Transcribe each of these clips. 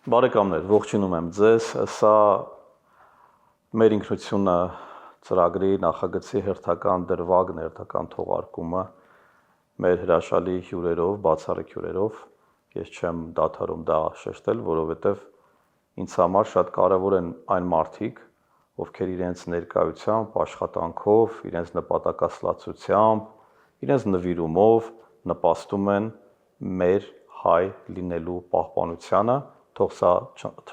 Բարեկամներ, ողջունում եմ ձեզ, սա մեր ինքնությունը ծրագրի նախագծի հերթական դրվագն, հերթական թողարկումը մեր հրաշալի հյուրերով, բացառիկ հյուրերով, ես չեմ դադարում դա շեշտել, որովհետև ինձ համար շատ կարևոր են այն մարդիկ, ովքեր իրենց ներկայությամբ, աշխատանքով, իրենց նպատակասլացությամբ, իրենց նվիրումով նպաստում են մեր հայ լինելու պահպանությանը, թող սա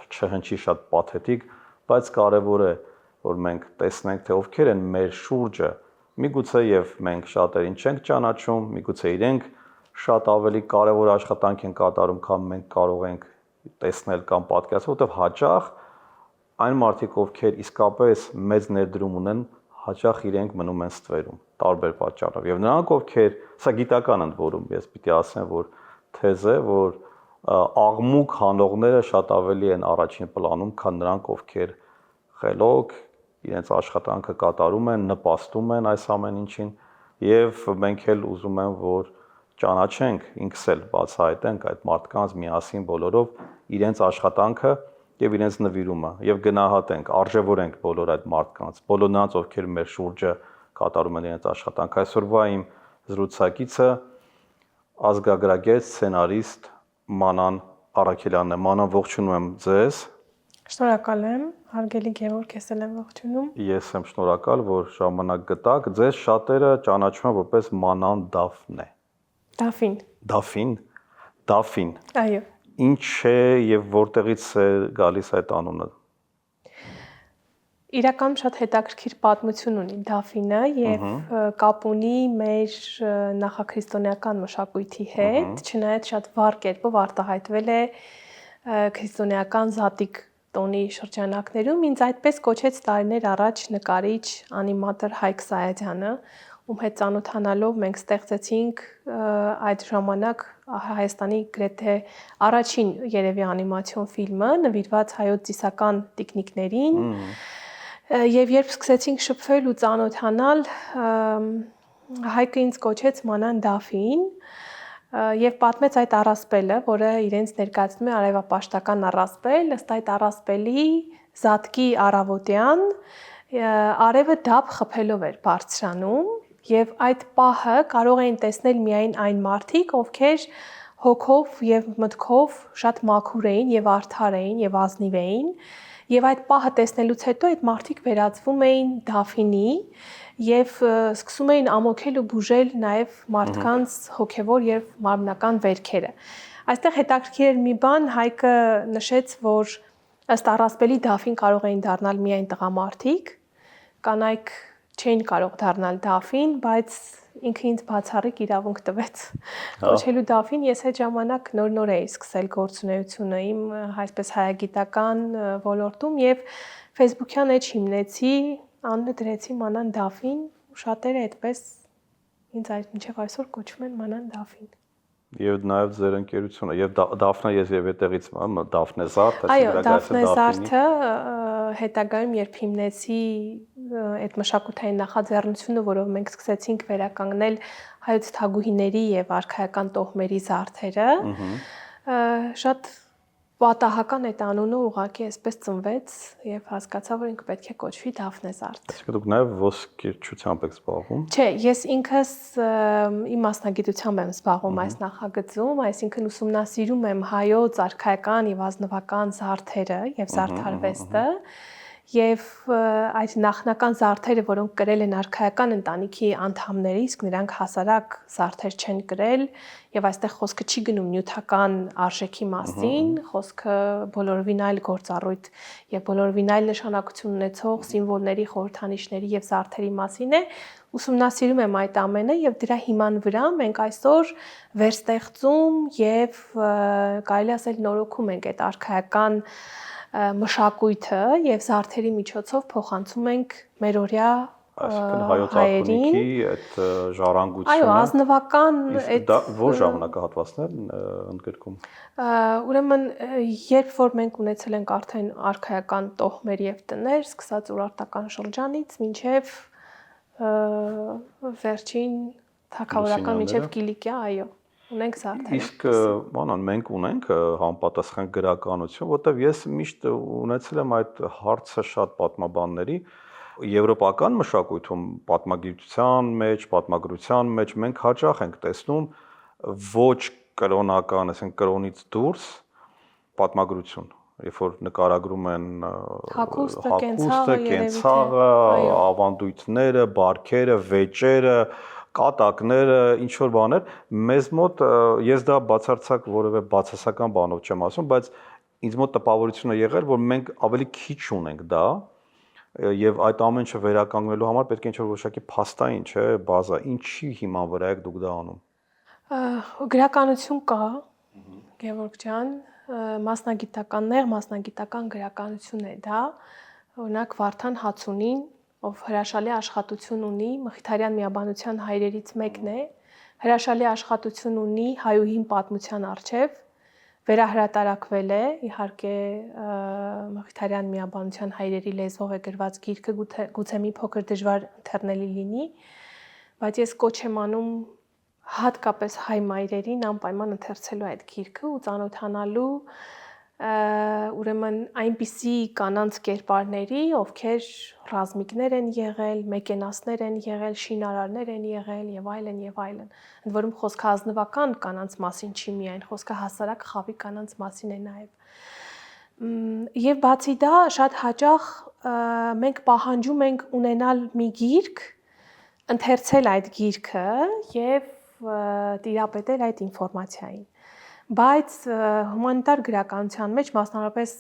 չհնչի շատ պաթետիկ, բայց կարևոր է, որ մենք տեսնենք, թե ովքեր են մեր շուրջը, միգուցե եւ մենք շատերին չենք ճանաչում, միգուցե իրենք շատ ավելի կարևոր աշխատանք են կատարում, քան մենք կարող ենք տեսնել կամ պատկերացնել, որովհետեւ հաճախ այն մարդիկ, ովքեր իսկապես մեծ ներդրում ունեն, հաճախ իրենք մնում են ստվերում, տարբեր պատճառով։ Եվ նրանք, ովքեր, սա գիտական ընդ որում, ես պիտի ասեմ, որ թեզ է, որ աղմուկ հանողները շատ ավելի են առաջին պլանում, քան նրանք, ովքեր խելոք իրենց աշխատանքը կատարում են, նպաստում են այս ամեն ինչին, եւ մենք էլ ուզում եմ, որ ճանաչենք, ինքս էլ բացահայտենք այդ մարդկանց միասին բոլորով իրենց աշխատանքը եւ իրենց նվիրումը եւ գնահատենք, արժևորենք բոլոր այդ մարդկանց, բոլոր նրանց, ովքեր մեր շուրջը կատարում են իրենց աշխատանքը։ Այսօրվա իմ զրուցակիցը ազգագրագետ, սցենարիստ Մանան Առաքելյանն է։ Մանան, ողջունում եմ ձեզ։ Շնորհակալ եմ, հարգելի Գևորգ, ես էլ եմ ողջունում։ Ես եմ շնորհակալ, որ ժամանակ գտաք։ Ձեզ շատերը ճանաչում են որպես Մանան Դաֆնե։ Դաֆին։ Դաֆին։ Այո։ Ինչ է եւ որտեղից է գալիս այդ անունը։ Իրականում շատ հետաքրքիր պատմություն ունի Դաֆինը եւ կապ ունի մեր նախաքրիստոնեական մշակույթի հետ, չնայած շատ վառ կերպով արտահայտվել է քրիստոնեական զատիկ տոնի շրջանակներում, ինձ այդպես կոչեց տարիներ առաջ նկարիչ, անիմատոր Հայկ Սայադյանը, ում հետ ծանոթանալով մենք ստեղծեցինք այդ ժամանակ Հայաստանի գրեթե առաջին երևի անիմացիոն ֆիլմը, նվիրված հայոց ծիսական տիկնիկներին, եւ երբ սկսեցինք շփվել ու ծանոթանալ, Հայկը ինձ կոչեց Մանան Դաֆին եւ պատմեց այդ առասպելը, որը իրենց ներկայացնում է արևապաշտական առասպել, ըստ այդ առասպելի զատկի առավոտյան արևը դափ խփելով էր բարձրանում եւ այդ պահը կարող էին տեսնել միայն այն մարդիկ, ովքեր հոգով եւ մտքով շատ մաքուր էին եւ արդար էին եւ ազնիվ էին, եւ այդ պահը տեսնելուց հետո այդ մարդիկ վերածվում էին Դաֆինի եւ սկսում էին ամոքել ու բուժել նաեւ մարդկանց հոգեվոր եւ մարմնական վերքերը։ Այստեղ հետաքրքիր էր մի բան, Հայկը նշեց, որ ըստ առասպելի Դաֆին կարող էին դառնալ միայն տղամարդիկ, կանայք չէին կարող դառնալ Դաֆին, բայց ինքը ինձ բացառիկ իրավունք տվեց կոչելու Դաֆին։ Ես այդ ժամանակ նոր էի սկսել գործունեությունը իմ այսպես հայագիտական ոլորտում եւ Facebook-յան էջ հիմնեցի, անունը դրեցի Մանան Դաֆին, ու շատերը այդպես ինձ մինչև այսօր կոչում են Մանան Դաֆին։ Եվ նաև ձեր ընկերությունը, եւ Դաֆնը ես եւ այդտեղից Դաֆնե Զարդը, այո, Դաֆնե Զարդը հետագայում երբ հիմնեցի այդ մշակութային նախաձեռնությունը, որով մենք սկսեցինք վերականգնել հայոց թագուհիների եւ արքայական տոհմերի զարդերը, շատ պատահական այդ անունը ուղղակի այսպես ծնվեց եւ հասկացա, որ ինքը պետք է կոչվի Դաֆնե Զարդ։ Իսկ դուք նաև ոսկերչությամբ եք զբաղվում։ Չէ, ես ինքս իմ մասնագիտությամբ եմ զբաղվում այս նախագծում, այսինքն ուսումնասիրում եմ հայոց արքայական եւ ազնվական զարդերը եւ զարդարվեստը, եւ այդ նախնական զարդերը, որոնք կրել են արքայական ընտանիքի անդամները, իսկ նրանք հասարակ զարդեր չեն կրել, եւ այստեղ խոսքը չի գնում նյութական արժեքի մասին, խոսքը բոլորովին այլ գործառույթ եւ բոլորովին այլ նշանակություն ունեցող սիմվոլների, խորհրդանիշների եւ զարդերի մասին է, ուսումնասիրում եմ այդ ամենը եւ դրա հիման վրա մենք այսօր վերստեղծում եւ կարելի ասել նորոգում ենք այդ արքայական մշակույթը եւ զարդերի միջոցով փոխանցում ենք մերօրյա հայոց արքունիքի այդ ժառանգությունը։ Այո, ազնվական այդ որ ժամանակահատվածներ ընդգրկում։ Ուրեմն երբ որ մենք ունեցել ենք արդեն արքայական տոհմեր եւ տներ, սկսած ուրարտական շրջանից մինչեւ վերջին թագավորական մինչեւ Կիլիկիա, այո։ Ունենք զարդերը։ Իսկ մանան մենք ունենք համապատասխան գրականություն, որտեվ ես միշտ ունեցել եմ այդ հարցը շատ պատմաբանների եվրոպական մշակույթում պատմագիտության մեջ, պատմագրության մեջ մենք հաճախ ենք տեսնում ոչ կրոնական, ասենք կրոնից դուրս պատմագրություն, երբ որ նկարագրում են Հագուստը, կենցաղը, ավանդույթները, բարքերը, վեճերը, կատակները, ինչ որ բաներ, մեզ մոտ ես դա բացարձակ որևէ բացասական բանով չեմ ասում, բայց ինձ մոտ տպավորություն է եղել, որ մենք ավելի քիչ ունենք դա եւ այդ ամեն ինչը վերականգնելու համար պետք է ինչ-որ որոշակի փաստային, չէ, բազա, ինչի հիման վրա եք դուք դա անում։ Գրականություն կա, Գևորգ ջան, մասնագիտական գրականություն է դա, օրինակ Վարդան Հացունին, ով հրաշալի աշխատություն ունի, Մխիթարյան միաբանության հայրերից մեկն է, հրաշալի աշխատություն ունի հայուհին պատմության առջև, վերահրատարակվել է, իհարկե Մխիթարյան միաբանության հայրերի լեզվով է գրված գիրքը, գուցե մի փոքր դժվար ընթեռնելի լինի, բայց ես կոչ եմ անում հատկապես հայ մայրերին անպայման ընթերցելու այդ գիրքը ու ծանոթանալու ուրեմն այնպիսի կանանց կերպարների, ովքեր ռազմիկներ են եղել, մեկենասներ են եղել, շինարարներ են եղել եւ այլն եւ այլն։ Ընդ որում խոսքը ազնվական կանանց մասին չի միայն, խոսքը հասարակ խավի կանանց մասին է նաեւ։ Եվ բացի դա շատ հաճախ մենք պահանջում ենք ունենալ մի գիրք, ընթերցել այդ գիրքը եւ տիրապետել այդ ինֆորմացիային։ Բայց հումանիտար գրականության մեջ, մասնավորապես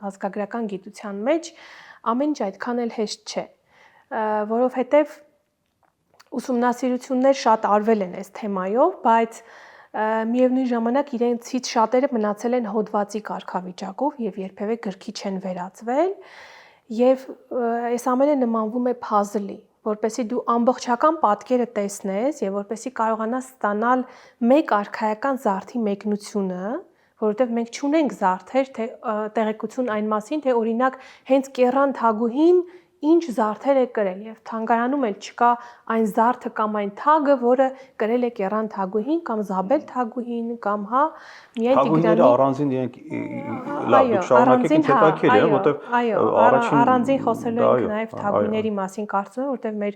ազգագրական գիտության մեջ ամեն ինչ այդքան էլ հեշտ չէ, որովհետև ուսումնասիրություններ շատ արվել են այս թեմայով, բայց միևնույն ժամանակ իրենցից շատերը մնացել են հոդվածի կարգավիճակով եւ երբևէ գրքի չեն վերածվել, եւ այս ամենը նմանվում է puzzle-ի, որպեսզի դու ամբողջական պատկերը տեսնես եւ որպեսզի կարողանաս ստանալ մեկ արքայական զարդի մեկնությունը, որովհետեւ մենք չունենք զարդեր, թե տեղեկություն այն մասին, թե օրինակ հենց Կեռան Թագուհին ինչ զարդեր է կրել եւ թանգարանում էլ չկա այն զարդը կամ այն թագը, որը կրել է Կեռան Թագուհին կամ Զաբել Թագուհին կամ միայն Թագուհիները առանձին իրենք լավ դուք շարունակեք ինձ հետաքրքիր է, որտեվ առանձին խոսելու ենք նաեւ թագուհիների մասին կարծում եմ, որտեվ մեր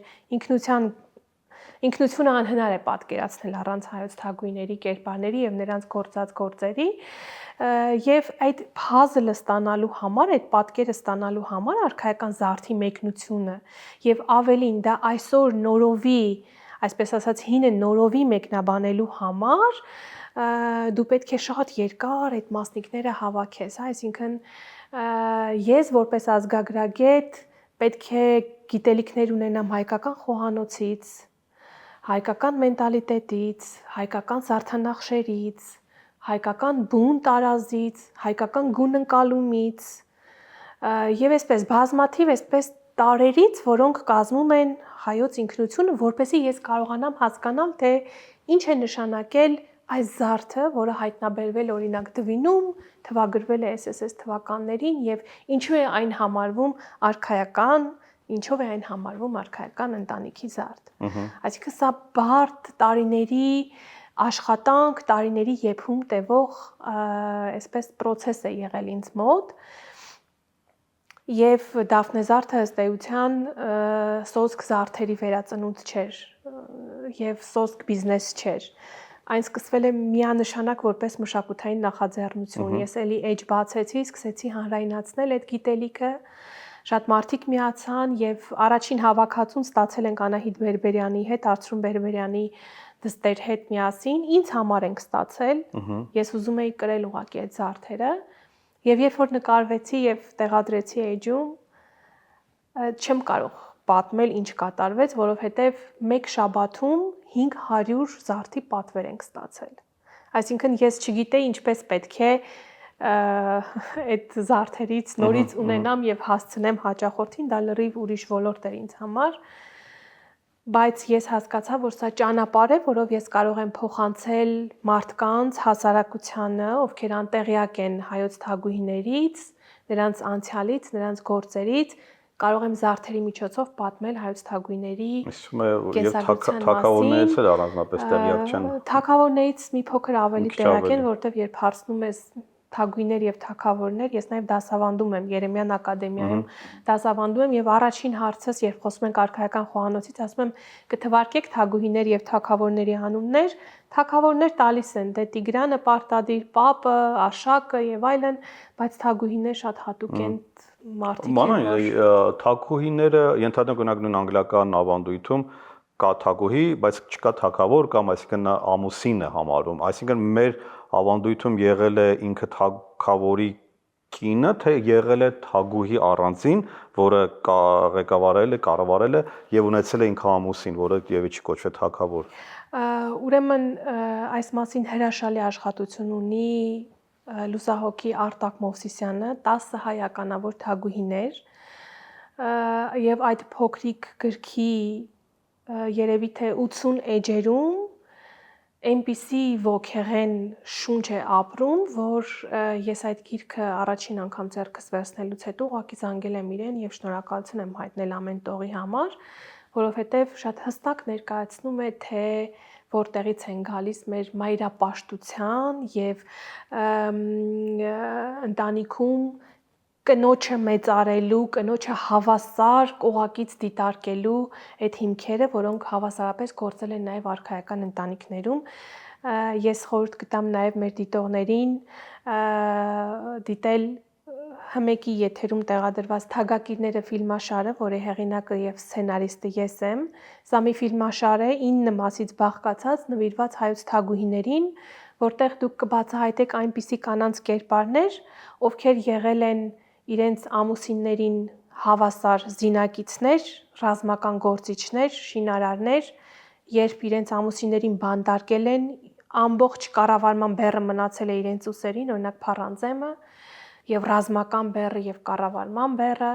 ինքնությունը անհնար է պատկերացնել առանց հայոց թագուհիների կերպարների եւ նրանց գործած գործերի եւ այդ puzzle-ը ստանալու համար, այդ պատկերը ստանալու համար արքայական զարդի մեկնությունը եւ ավելին դա այսօր նորովի, այսպես ասած հինը նորովի մեկնաբանելու համար դու պետք է շատ երկար այդ մասնիկները հավաքես, այսինքն ես որպես ազգագրագետ պետք է գիտելիքներ ունենամ հայկական խոհանոցից, հայկական մենտալիտետից, հայկական զարդանախշերից, հայկական բուն տարազից, հայկական գուն ընկալումից եւ այսպես բազմաթիվ այսպես տարերից, որոնք կազմում են հայոց ինքնությունը, որպեսզի ես կարողանամ հասկանալ, թե ինչ է նշանակել այս զարդը, որը հայտնաբերվել օրինակ Դվինում, թվագրվել է SSS թվականներին եւ ինչու է այն համարվում արքայական, ինչով է այն համարվում արքայական ընտանիքի զարդ։ Այսինքն սա բարդ տարիների աշխատանք, տարիների եփում տևող այսպես process է եղել ինձ մոտ եւ Դաֆնե զարդը ըստ էության սոսկ զարդերի վերածնունդ չէր եւ սոսկ բիզնես չէր։ Այն սկսվել է միանշանակ որպես մշակութային նախաձեռնություն։ Ես էլի էջ բացեցի, սկսեցի հանրայնացնել այդ գիտելիքը, շատ մարդիկ միացան եւ առաջին հավաքածուն ստացել ենք Անահիտ Բերբերյանի հետ, Արծրուն Բերբերյանի դստեր հետ միասին, ինձ համար ենք ստացել։ Ես ուզում էի կրել ուղղակի այդ զարդերը եւ երբ որ նկարվեցի եւ տեղադրեցի էջում, չեմ կարող պատմել ինչ կատարվեց, որովհետեւ մեկ շաբաթում 500 զարդի պատվեր ենք ստացել։ Այսինքն ես չգիտեի ինչպես պետք է այդ զարդերից նորից ունենամ եւ հասցնեմ հաճախորդին, դա լրիվ ուրիշ ոլորտ էր ինձ համար, բայց ես հասկացա, որ սա ճանապարհ է, որով ես կարող եմ փոխանցել մարդկանց, հասարակությանը, ովքեր անտեղյակ են հայոց թագուհիներից, նրանց անցյալից, նրանց գործերից, կարող եմ զարդերի միջոցով պատմել հայոց թագուհիների Իսկում է եւ թագավորներից էլ առանձնապես տեղյակ չեն։ Թագավորներից մի փոքր ավելի քիչ տեղյակ են, ավելի։ որովհետև երբ հարցնում ես թագուհիներ եւ թագավորներ, ես նաեւ դասավանդում եմ Երեմյան ակադեմիայում, դասավանդում եմ եւ առաջին հարցս, երբ խոսում ենք արքայական խոհանոցից, ասում եմ կթվարկեք թագուհիներ եւ թագավորների անուններ, թագավորներ տալիս են դե Տիգրանը, Պարտադիր, Պապը, Արշակը եւ այլն, բայց թագուհիներ շատ հատուկ են մարդիկ են, որ թագուհիները ենթադրենք օրինակ նույն անգլիական ավանդույթում կա թագուհի, բայց չկա թագավոր կամ այսինքն նա ամուսին է համարում, այսինքն մեր ավանդույթում եղել է ինքը թագավորի կինը, թե եղել է թագուհի առանձին, որը ղեկավարել է, կառավարել է եւ ունեցել է ինքը ամուսին, որը եւի չի կոչվել թագավոր։ Ուրեմն այս մասին հրաշալի աշխատություն ունի լուսահոգի Արտակ Մովսիսյանը, 10 հայականավոր թագուհիներ եւ այդ փոքրիկ գրքի երևի թե 80 էջերում այնպիսի ոգեղեն շունչ է ապրում, որ ես այդ գիրքը առաջին անգամ ձեռքս վերցնելուց հետո ուղղակի զանգել եմ իրեն եւ շնորհակալություն եմ հայտնել ամեն տողի համար, որովհետեւ շատ հստակ ներկայացնում է, թե որտեղից են գալիս մեր մայրապաշտության եւ ընտանիքում կնոջը մեծարելու, կնոջը հավասար կողակից դիտարկելու այդ հիմքերը, որոնք հավասարապես գործել են նաև արքայական ընտանիքներում։ Ես խորհուրդ կտամ նաև մեր դիտողներին դիտել Հմեկի եթերում տեղադրված Թագակիրները ֆիլմաշարը, որի հեղինակը եւ սցենարիստը ես եմ։ Սա մի ֆիլմաշար է 9 մասից բաղկացած, նվիրված հայոց թագուհիներին, որտեղ դուք կբացահայտեք այնպիսի կանանց կերպարներ, ովքեր եղել են իրենց ամուսիններին հավասար զինակիցներ, ռազմական գործիչներ, շինարարներ, երբ իրենց ամուսիններին բանտարկել են, ամբողջ կառավարման բեռը մնացել է իրենց ուսերին, օրինակ Փառանձեմը, եւ ռազմական բեռը եւ կառավարման բեռը,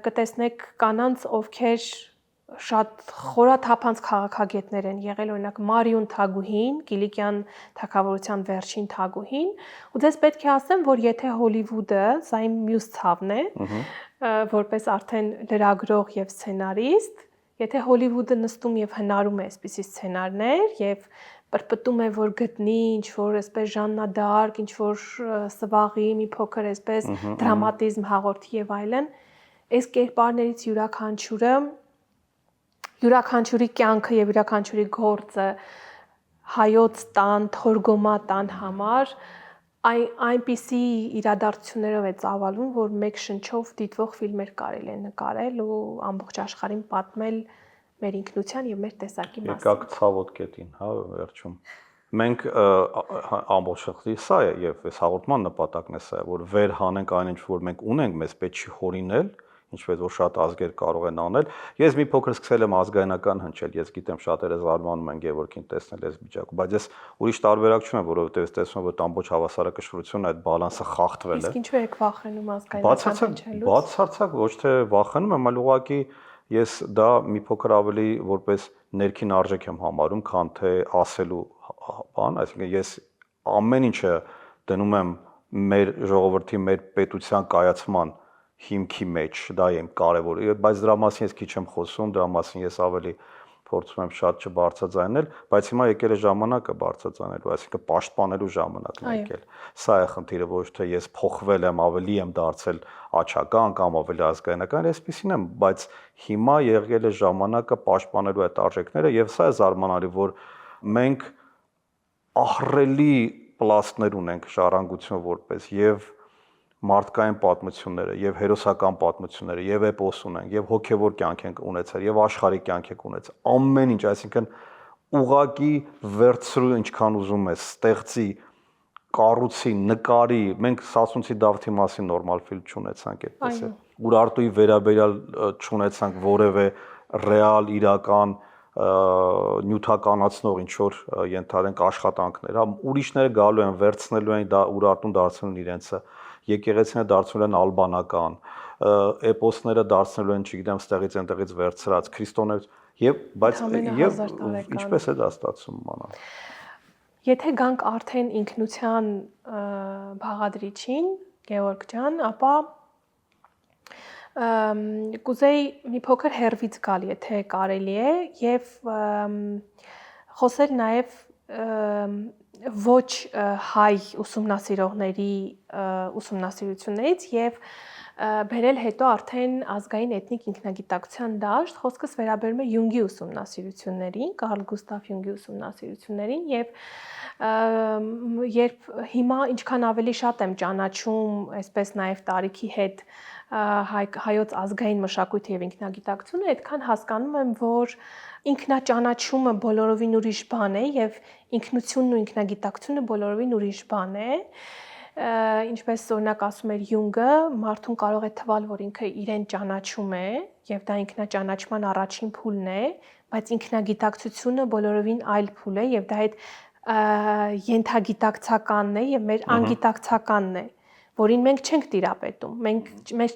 կտեսնեք կանանց, ովքեր շատ խորաթափանց քաղաքագետներ են եղել, օրինակ Մարիուն թագուհին, Կիլիկյան թագավորության վերջին թագուհին, ու ձեզ պետք է ասեմ, որ եթե Հոլիվուդը, սա իմ մյուս ցավն է, որպես արդեն լրագրող եւ սցենարիստ, եթե Հոլիվուդը նստում եւ հնարում է այսպիսի սցենարներ եւ պրպտում է, որ գտնի ինչ-որ այսպես Ժաննա Դ'Արկ, ինչ-որ սվաղի մի փոքր այսպես դրամատիզմ հաղորդի եւ այլն, այս կերպարներից յուրաքանչյուրի կյանքը եւ յուրաքանչյուրի գործը հայոց տան, թորգոմա տան համար այնպիսի իրադարձություններով է ծավալվում, որ մեկ շնչով դիտվող ֆիլմեր կարելի է նկարել ու ամբողջ աշխարհին պատմել մեր ինքնության եւ մեր տեսակի մասին։ Եկաք ցավոտ կետին, հա, վերջում։ Մենք ամբողջ շղթի սա է եւ այս հաղորդման նպատակն է սա, որ վեր հանենք այն ինչ որ մենք ունենք, մեզ պետք չի հորինել, ինչպես որ շատ ազգեր կարող են անել։ Ես մի փոքր սկսել եմ ազգայնական հնչել, ես գիտեմ շատերը զարմանում են Գևորգին տեսնել այս վիճակում, բայց ես ուրիշ տարբերակ չունեմ, որովհետեւ ես տեսնում եմ, որ ամբողջ հավասարակշռությունը այդ բալանսը խախտվել է։ Իսկ ինչու եք վախենում ազգայնական հնչելուց։ Բացարձակ ոչ թե վախենում եմ, այլ ուղղակի ես դա մի փոքր ավելի որպես ներքին արժեք եմ համարում, քան թե ասելու բան, այսինքն ես ամեն ինչը դնում եմ մեր ժողովրդի, մեր պետության կայացման հիմքի մեջ, դա է իմ կարևորը, բայց դրա մասին ես քիչ եմ խոսում, դրա մասին ես ավելի փորձում եմ շատ չբարձրաձայնել, բայց հիմա եկել է ժամանակը բարձրաձայնելու, այսինքն պաշտպանելու ժամանակն է եկել։ Սա է խնդիրը, ոչ թե ես փոխվել եմ, ավելի եմ դարձել աչական կամ ավելի ազգայնական, այսպեսին եմ, բայց հիմա եղել է ժամանակը պաշտպանելու այդ արժեքները եւ սա է զարմանալի, որ մենք ահռելի պլաստներ ունենք ժառանգություն որպես եւ մարդկային պատմությունները եւ հերոսական պատմությունները եւ էպոս ունենք եւ հոգեվոր կյանք ենք ունեցել եւ աշխարհի կյանք ենք ունեցել ամեն ինչ, այսինքն ուղակի վերցրու ինչքան ուզում ես, ստեղծի, կառուցի, նկարի, մենք Սասունցի Դավթի մասին նորմալ ֆիլմ չունեցանք այդպես է, Ուրարտուի վերաբերյալ չունեցանք որևէ ռեալ իրական նյութականացնող ինչ որ ենթադրենք աշխատանքներ, հա, ուրիշները գալու են, վերցնելու են դա Ուրարտուն դարձնելու իրենցը, եկեղեցիները դարձնելու են ալբանական, էպոսները դարձնելու են, չգիտեմ, ստեղից այնտեղից վերցրած, քրիստոնեებს եւ բայց եւ ինչպես է դա ստացվում մանալ։ Եթե գանք արդեն ինքնության բաղադրիչին, Գևորգ ջան, ապա կուզեի մի փոքր հերվից գալ, եթե կարելի է, եւ խոսել նաեւ ոչ հայ ուսումնասիրողների ուսումնասիրություններից եւ բերել հետո արդեն ազգային էթնիկ ինքնագիտակցության դաշտ, խոսքս վերաբերում է Յունգի ուսումնասիրություններին, Կարլ Գուստավ Յունգի ուսումնասիրություններին եւ երբ հիմա ինչքան ավելի շատ եմ ճանաչում, այսպես նաեւ տարիքի հետ հայոց ազգային մշակույթը եւ ինքնագիտակցությունը, այդքան հասկանում եմ, որ ինքնաճանաչումը բոլորովին ուրիշ բան է եւ ինքնությունն ու ինքնագիտակցությունը բոլորովին ուրիշ բան է։ Ինչպես օրինակ ասում էր Յունգը, մարդուն կարող է թվալ, որ ինքը իրեն ճանաչում է եւ դա ինքնաճանաչման առաջին փուլն է, բայց ինքնագիտակցությունը բոլորովին այլ փուլ է եւ դա այդ ենթագիտակցականն է եւ մեր անգիտակցականն է, որին մենք չենք տիրապետում։ Մենք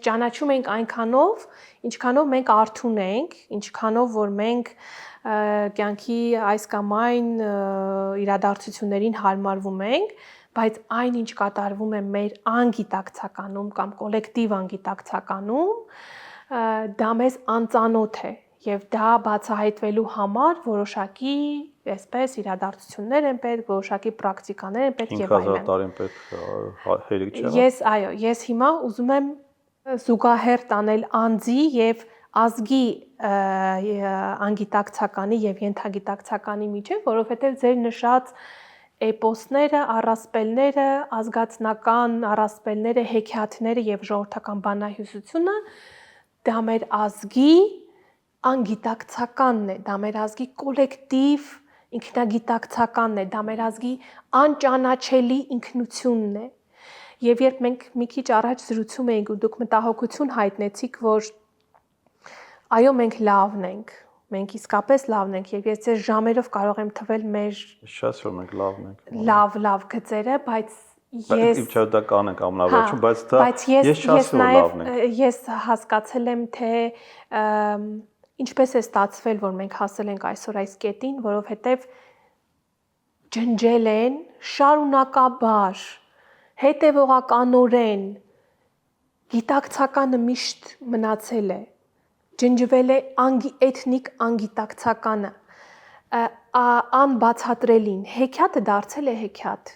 ճանաչում ենք այնքանով, ինչքանով մենք արթուն ենք, ինչքանով որ մենք կյանքի այս կամ այն իրադարձություններին հարմարվում ենք, բայց այն ինչ կատարվում է մեր անգիտակցականում կամ կոլեկտիվ անգիտակցականում, դա մեզ անծանոթ է եւ դա բացահայտվելու համար որոշակի այսպես իրադարձություններ են պետք, որոշակի պրակտիկաներ են պետք եւ այլն։ 5000 տարի են պետք հերիք չէ։ Ես հիմա ուզում եմ զուգահեռ տանել անձի եւ ազգի անգիտակցականի եւ ենթագիտակցականի միջեւ, որովհետեւ ձեր նշած էպոսները, առասպելները, ազգացնական առասպելները, հեքիաթները եւ ժողովրդական բանահյուսությունը դա մեր ազգի անգիտակցականն է, դա մեր ազգի կոլեկտիվ ինքնագիտակցականն է, դա մեր ազգի անճանաչելի ինքնությունն է։ Եվ երբ մենք մի քիչ առաջ զրուցում էինք ու դուք մտահոգություն հայտնեցիք, որ այո, մենք լավն ենք, մենք իսկապես լավն ենք, եւ ես ձեր ժամերով կարող եմ թվել մեր Շատ որ մենք լավն ենք։ Լավ գծերը, բայց ես Իմ դա կանենք ամենավերջում, բայց դա ես չասեմ որ լավն ենք։ Ես հասկացել եմ, թե ինչպես է ստացվել, որ մենք հասել ենք այսօր այս կետին, որովհետև ջնջել են շարունակաբար, հետևողականորեն, գիտակցականը միշտ մնացել է, ջնջվել է էթնիկ անգիտակցականը, անբացատրելին, հեքիաթը դարձել է հեքիաթ,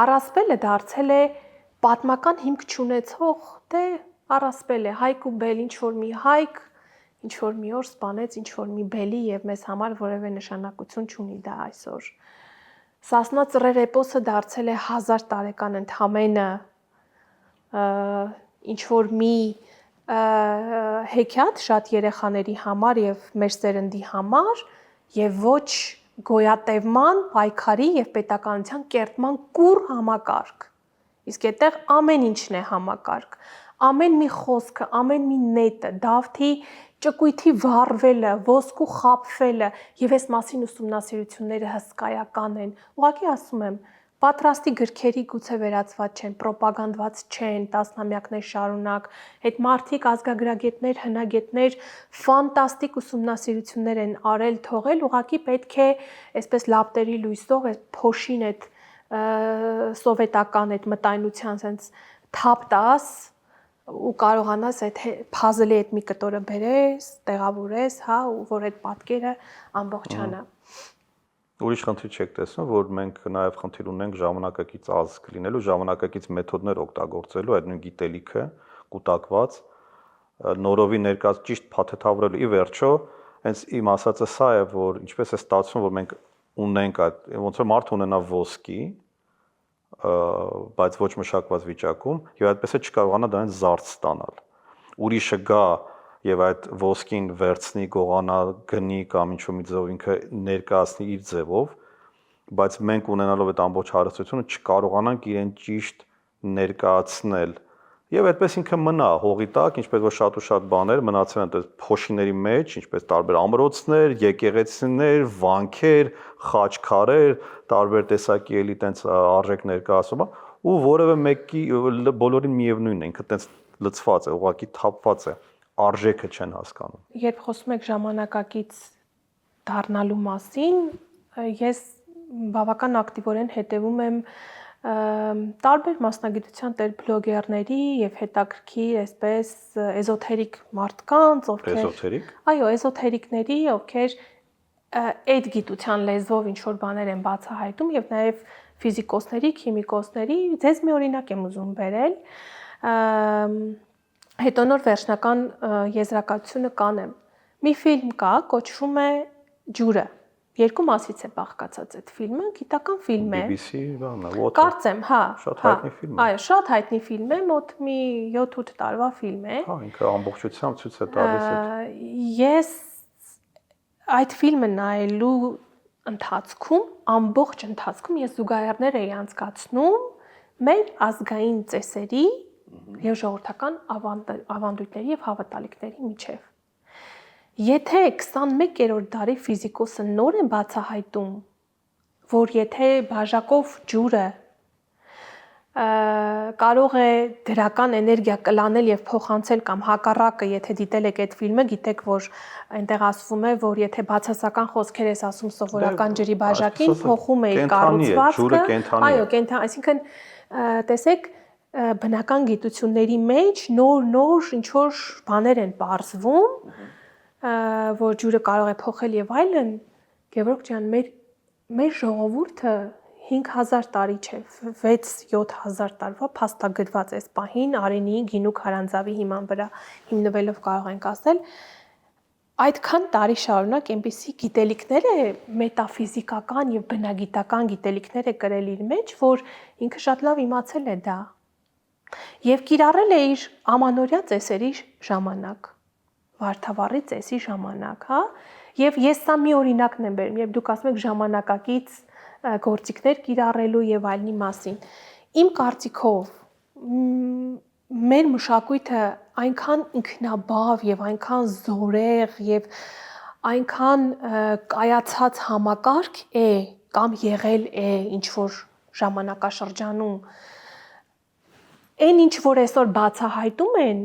առասպելը դարձել է պատմական հիմք չունեցող, դե առասպել է, հայք ու բել, ինչ-որ մի հայք, ինչ-որ մի օր սպանեց ինչ-որ մի բելի և մեզ համար որևէ նշանակություն չունի դա այսօր։ Սասնա ծռեր էպոսը դարձել է 1000 տարեկան ընդամենը ինչ-որ մի հեքիաթ շատ երեխաների համար և մեր սերնդի համար և ոչ գոյատևման, պայքարի և պետականության կերտման կուռ համակարգ։ Իսկ այդտեղ ամեն ինչն է համակարգ, ամեն մի խոսքը, ամեն մի նետը, Դավթի ճկույթի վառվելը, ոսկու խաբվելը և այս մասին ուսումնասիրությունները հսկայական են։ Ուղղակի ասում եմ, պատրաստի գրքերի գուցե վերածված չեն, պրոպագանդված չեն տասնամյակներ շարունակ, այդ մարդիկ, ազգագրագետներ, հնագետներ ֆանտաստիկ ուսումնասիրություններ են արել, թողել, ուղղակի պետք է այսպես լապտերի լույսով այդ փոշին այդ սովետական այդ մտայնության sense թափ տաս ու կարողանաս այդ փազլի այդ մի կտորը բերես, տեղավորես, հա, ու որ այդ պատկերը ամբողջանա։ Ուրիշ խնդիր չեք տեսնում, որ մենք նաև խնդիր ունենք ժամանակակից ազգ լինելու, ժամանակակից մեթոդներ օգտագործելու, այդ նույն գիտելիքը կուտակված, նորովի ներկայացած ճիշտ փաթեթավորելու։ Ի վերջո, հենց իմ ասածը սա է, որ ինչպես է ստացվում, որ մենք ունենք այդ ոնց որ մարդ ունենա ոսկի, բայց ոչ մշակված վիճակում եւ այդպես է չկարողանա դրանից զարդ ստանալ։ Ուրիշը գա եւ այդ ոսկին վերցնի, գողանա, գնի կամ ինչ-որ մի ձեւով ինքը ներկայացնի իր ձևով, բայց մենք ունենալով այդ ամբողջ հարստությունը չկարողանանք իրեն ճիշտ ներկայացնել։ Եվ այդպես ինքը մնա հողի տակ, ինչպես որ շատ ու շատ բաներ մնացել են այդ փոշիների մեջ, ինչպես տարբեր ամրոցներ, եկեղեցիներ, վանքեր, խաչքարեր, տարբեր տեսակի էլի տենց արժեք ներկայացումը, ու որևէ մեկի բոլորին միևնույնն է, ինքը տենց լցված է, ուղղակի թափված է, արժեքը չեն հասկանում։ Երբ խոսում եք ժամանակակից դառնալու մասին, ես բավական ակտիվորեն հետևում եմ տարբեր մասնագիտության տեր բլոգերների եւ հետաքրքիր այսպես էզոթերիկ մարդկանց, ովքեր Էզոթերիկ։ Այո, էզոթերիկների, ովքեր այդ գիտության լեզվով ինչ որ բաներ են բացահայտում եւ նաեւ ֆիզիկոսների, քիմիկոսների, ձեզ մի օրինակ եմ ուզում բերել։ Հետո նոր վերջնական եզրակացությունը կանեմ։ Մի ֆիլմ կա, կոչվում է Ջուրը։ Երկու մասից է բաղկացած այդ ֆիլմը, գիտական ֆիլմ է։ BBC բանա, Water։ Կարծեմ, հա։ Շատ հայտնի ֆիլմ է։ Այո, շատ հայտնի ֆիլմ է, մոտ մի 7-8 տարվա ֆիլմ է։ Հա, ինքը ամբողջությամբ ցույց է տալիս այդ։ Ես այդ ֆիլմը նայելու ընթացքում, ամբողջ ընթացքում ես զուգահեռներ էի անցկացնում մեր ազգային ծեսերի եւ ժողովրդական ավանդույթների եւ հավատալիքների միջև։ Եթե 21-րդ դարի ֆիզիկոսը նոր է բացահայտում, որ եթե բաժակով ջուրը կարող է դրական էներգիա կլանել եւ փոխանցել կամ հակառակը, եթե դիտել եք այդ ֆիլմը, գիտեք, որ այնտեղ ասվում է, որ եթե բացասական խոսքեր ես ասում սովորական ջրի բաժակին, փոխում է կառուցվածքը, այո, կենթանի, այսինքն տեսեք, բնական գիտությունների մեջ նոր ինչ որ բաներ են բարձվում, որ ջուրը կարող է փոխել եւ այլն, Գևորգ ջան, մեր ժողովուրդը 5000 տարի չէ, 6-7000 տարվա փաստագրված էս պահին Արենիի գինու քարանձավի հիման վրա հիմնվելով կարող ենք ասել, այդքան տարի շարունակ այնպիսի գիտելիքներ է մետաֆիզիկական եւ բնագիտական գիտելիքներ է կրել իր մեջ, որ ինքը շատ լավ իմացել է դա եւ կիրառել է իր ամանորյա ծեսերի ժամանակ, Վարդավառի ծեսի ժամանակ, հա, եւ ես սա մի օրինակն եմ բերում, երբ դուք ասում եք ժամանակակից գործիքներ կիրառելու եւ այլնի մասին։ Իմ կարծիքով մեր մշակույթը այնքան ինքնաբավ եւ այնքան զորեղ եւ այնքան կայացած համակարգ է կամ եղել է ինչ որ ժամանակաշրջանում այն ինչ որ այսօր բացահայտում են,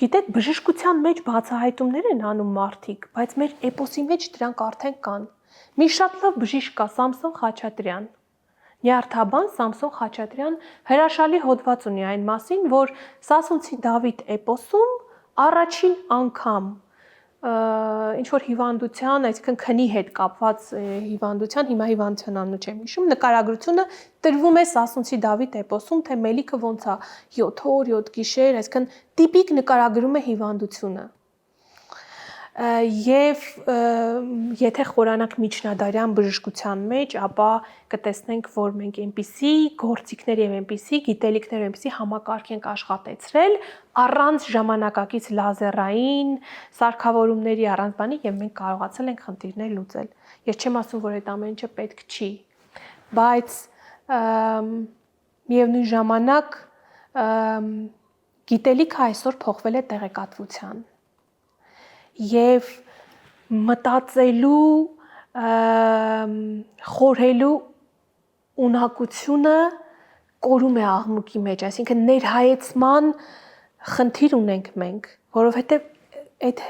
գիտեք, բժշկության մեջ բացահայտումներ են անում մարդիկ, բայց մեր էպոսի մեջ դրանք արդեն կան։ Մի շատ լավ բժիշկ կա Սամսոն Խաչատրյան։ Նյարդաբան Սամսոն Խաչատրյան հրաշալի հոդված ունի այն մասին, որ Սասունցի Դավիթ էպոսում առաջին անգամ ինչ որ հիվանդության, այսինքն քնի հետ կապված հիվանդության, հիմա հիվանդության անունը չեմ հիշում, նկարագրությունը տրվում է Սասունցի Դավիթ էպոսում, թե մելիքը ոնց է 7 օր, 7 գիշեր, այսինքն տիպիկ նկարագրում է հիվանդությունը։ Եվ եթե խորանանք միջնադարյան բժշկության մեջ, ապա կտեսնենք, որ մենք այնպիսի գործիքներ եւ այնպիսի գիտելիքներ, այնպիսի համակարգ ենք աշխատեցրել առանց ժամանակակից լազերային սարքավորումների, առանց բանի եւ մենք կարողացել ենք խնդիրներ լուծել։ Ես չեմ ասում, որ այդ ամեն ինչը պետք չի, բայց միևնույն ժամանակ գիտելիքը այսօր փոխվել է տեղեկատվության եւ մտածելու, խորհելու ունակությունը կորում է աղմուկի մեջ, այսինքն ներհայեցման խնդիր ունենք մենք, որովհետեւ այդ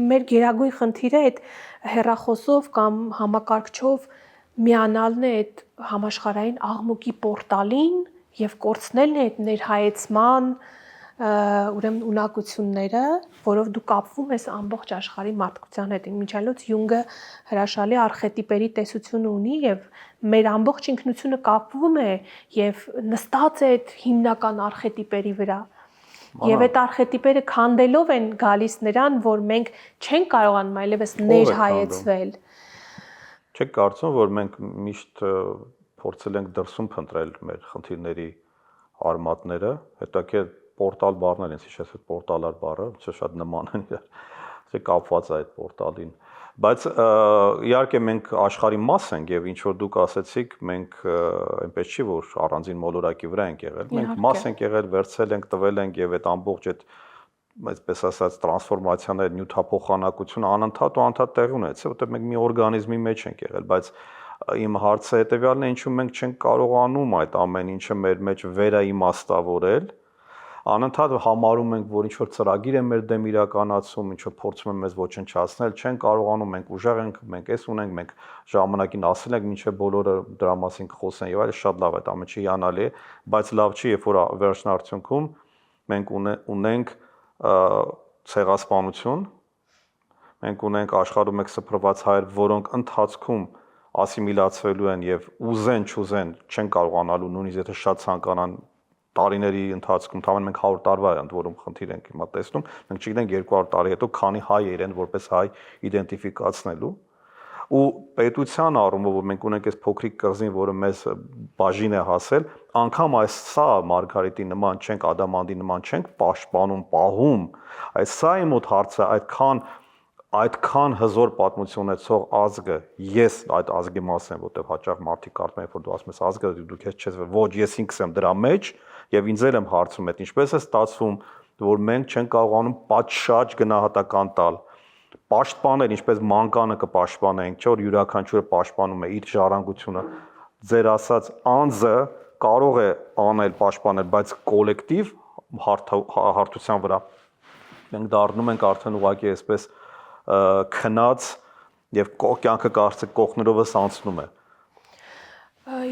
մեր գերագույն խնդիրը այդ հեռախոսով կամ համակարգչով միանալն է այդ համաշխարհային աղմուկի պորտալին եւ կորցնելն է այդ ներհայեցման ուրեմն ունակությունները, որով դու կապվում ես ամբողջ աշխարհի մարդկության հետ։ Մինչելոց Յունգը հրաշալի արխետիպերի տեսություն ունի եւ մեր ամբողջ ինքնությունը կապվում է եւ նստած է այդ հիմնական արխետիպերի վրա։ Եվ այդ արխետիպերը քանդելով են գալիս նրան, որ մենք չենք կարողանում այլևս ներհայեցվել։ Չեք կարծում, որ մենք միշտ փորձել ենք դրսում փնտրել մեր խնդիրների արմատները, հետո պորտալ բառներ են, հիշես այդ պորտալար բառը, չէ՞ շատ նման են իրար, չէ՞ կապված է այդ պորտալին։ Բայց իհարկե մենք աշխարհի մաս ենք եւ ինչ որ դուք ասեցիք, մենք այնպես չի որ առանձին մոլորակի վրա ենք եղել, մենք մաս ենք եղել, վերցել ենք, տվել ենք եւ այդ ամբողջ այդ այսպես ասած տրանսֆորմացիաներ, նյութափոխանակությունը անընդհատ ու անդադ տեղի ունեցել, որտեղ մենք մի օրգանիզմի մեջ ենք եղել, բայց իմ հարցը հետեւյալն է, ինչու մենք չենք կարողանում այդ ամեն ինչը մեր մեջ վերաիմաստավորել, Անընդհատ համարում ենք, որ ինչ-որ ծրագիր է մեր դեմ իրականացում, ինչ-որ փորձում են մեզ ոչնչացնել, չեն կարողանում, մենք ուժեղ ենք, մենք էս ունենք, մենք ժամանակին ասել ենք, մինչև բոլորը դրա մասին կխոսեն եւ այլն, շատ լավ է, դա ամենը հիանալի է, բայց լավ չի, երբ որ վերջին արդյունքում մենք ունենք ցեղասպանություն, մենք ունենք աշխարհում մեկ սփռված հայեր, որոնք ընթացքում ասիմիլացվելու են եւ ուզեն չուզեն չեն կարողանալու նույնիսկ եթե շատ ցանկանան տարիների ընթացքում թվում մենք 100 տարվա ընդ որում խնդիր ենք հիմա տեսնում, մենք չգիտենք 200 տարի հետո քանի հայ իրեն որպես հայ իդենտիֆիկացնելու ու պետության առումով որ մենք ունենք այս փոքրիկ կղզին, որը մեզ բաժին է հասել, անգամ այս սա Մարգարիտի նման չենք, Ադամանդի նման չենք պաշտպանում, պահում, այս սա իմ մոտ հարցը այդքան հզոր պատմություն ունեցող ազգը, ես այդ ազգի մաս եմ, որտեղ հաճախ մարդիկ կարծում են, որ դու ասում ես ազգը, դու քեզ չես, ոչ, ես ինքս եմ դրա մեջ եւ ինձ էլ եմ հարցում այդ ինչպես է ստացվում, որ մենք չենք կարողանում պատշաճ գնահատական տալ պաշտպանել, ինչպես մանկանը կպաշտպանենք, չէ՞ որ յուրաքանչյուրը պաշտպանում է իր ժառանգությունը, ձեր ասած անձը կարող է անել պաշտպանել, բայց կոլեկտիվ հարթության վրա մենք դառնում ենք արդեն ուղղակի այսպես քնած եւ կյանքը կարծեք կողքներովս անցնում է։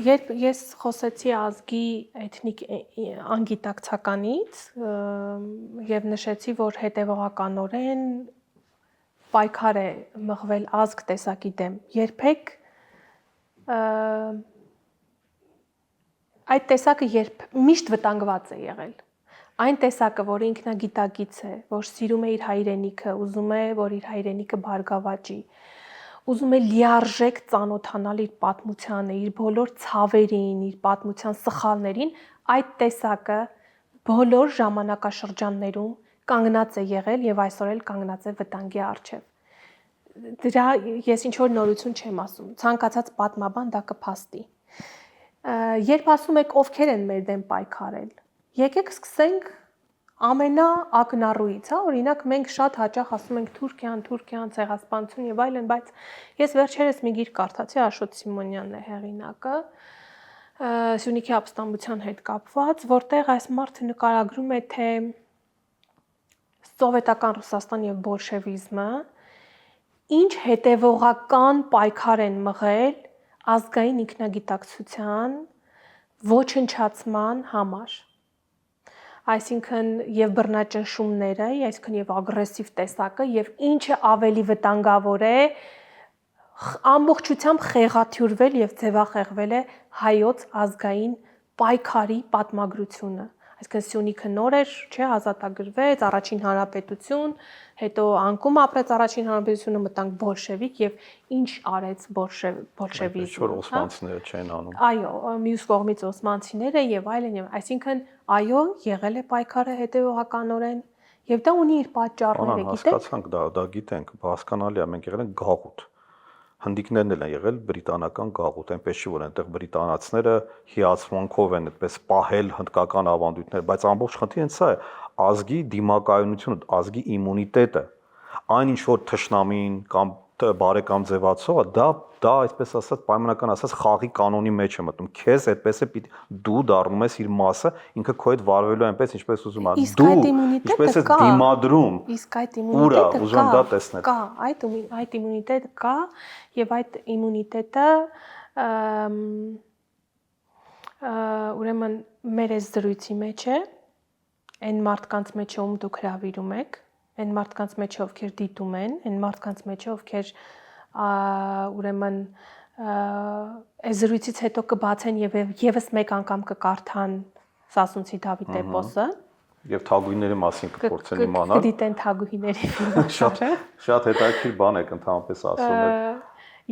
Երբ ես խոսեցի ազգի էթնիկ անգիտակցականից եւ նշեցի, որ հետեւողականորեն պայքար է մղվել ազգ տեսակի դեմ, երբեք այդ տեսակը միշտ վտանգված է եղել։ Այն տեսակը, որ ինքնագիտակից է, որ սիրում է իր հայրենիքը, ուզում է, որ իր հայրենիքը բարգավաճի, ուզում է լիարժեք ծանոթանալ իր պատմությանը, իր բոլոր ցավերին, իր պատմության սխալներին, այդ տեսակը բոլոր ժամանակաշրջաններում կանգնած է եղել եւ այսօր էլ կանգնած է վտանգի առջեւ։ Դրա ես ինչ որ նորություն չեմ ասում, ցանկացած պատմաբան դա կփաստի։ Երբ ասում եք ովքեր են մեր դեմ պայքարել, եկեք սկսենք ամենաակնառուից, հա, օրինակ մենք շատ հաճախ ասում ենք Թուրքիան, ցեղասպանություն եւ այլն, բայց ես վերջերս մի գիրք կարդացի, Աշոտ Սիմոնյանն է հեղինակը, Սյունիքի ապստամբության հետ կապված, որտեղ այս մարդը նկարագրում է, թե սովետական Ռուսաստան եւ բոլշևիզմը ինչ հետևողական պայքար են մղել ազգային ինքնագիտակցության ոչնչացման համար։ Այսինքն եւ բռնաճնշումները, այսինքն եւ ագրեսիվ տեսակը եւ ինչը ավելի վտանգավոր է ամբողջությամբ խեղաթյուրվել եւ ձևախեղվել է հայոց ազգային պայքարի պատմագրությունը։ Այսինքն Սյունիքը նոր էր, չէ, ազատագրվեց, առաջին հանրապետություն, հետո անկում ապրեց առաջին հանրապետությունը, մտանք բոլշևիկ եւ ինչ արեց բոլշևիզմը։ Որ օսմանցիները չեն անում։ Այո, մյուս կողմից օսմանցիները եւ այլն եւ այսինքն այո, եղել է պայքարը հետեւողականորեն եւ դա ունի իր պատճառները, գիտեք։ Հասկացանք, դա գիտենք, հասկանալի է, մենք եղել ենք գաղութ։ Հնդիկներն էլ են եղել բրիտանական գաղութ, այնպես չի որ այնտեղ բրիտանացիները հիացմունքով են այդպես պահել հնդկական ավանդույթներ, բայց ամբողջ խնդիրը սա է, ազգի դիմակայունությունը, ազգի իմունիտետը, այն ինչ որ թշնամին կամ բարեկամ ձևացողը, դա այսպես ասած պայմանական ասած խաղի կանոնի մեջ է մտնում։ Քեզ այդպես է պիտի դու դառնում ես իր մասը, ինքը քո հետ վարվելու այնպես ինչպես ուզում է։ Դու ինչպես ես դիմադրում։ Իսկ այդ իմունիտետը ուզում դա տեսնել։ Կա, այդ իմունիտետը կա եւ այդ իմունիտետը ուրեմն մեր այս զրույցի մեջ է, այն մարդկանց մեջ ում դուք հրավիրում եք, այն մարդկանց մեջ ովքեր դիտում են, այն մարդկանց մեջ ովքեր ուրեմն այս զրույցից հետո կբացեն եւ եւս մեկ անգամ կկարդան Սասունցի Դավիթ էպոսը եւ թագուհիների մասին կփորձեն իմանալ։ Կդիտեն թագուհիների ֆիլմը։ Շատ հետաքրքիր բան եք ընդհանրապես ասում եք։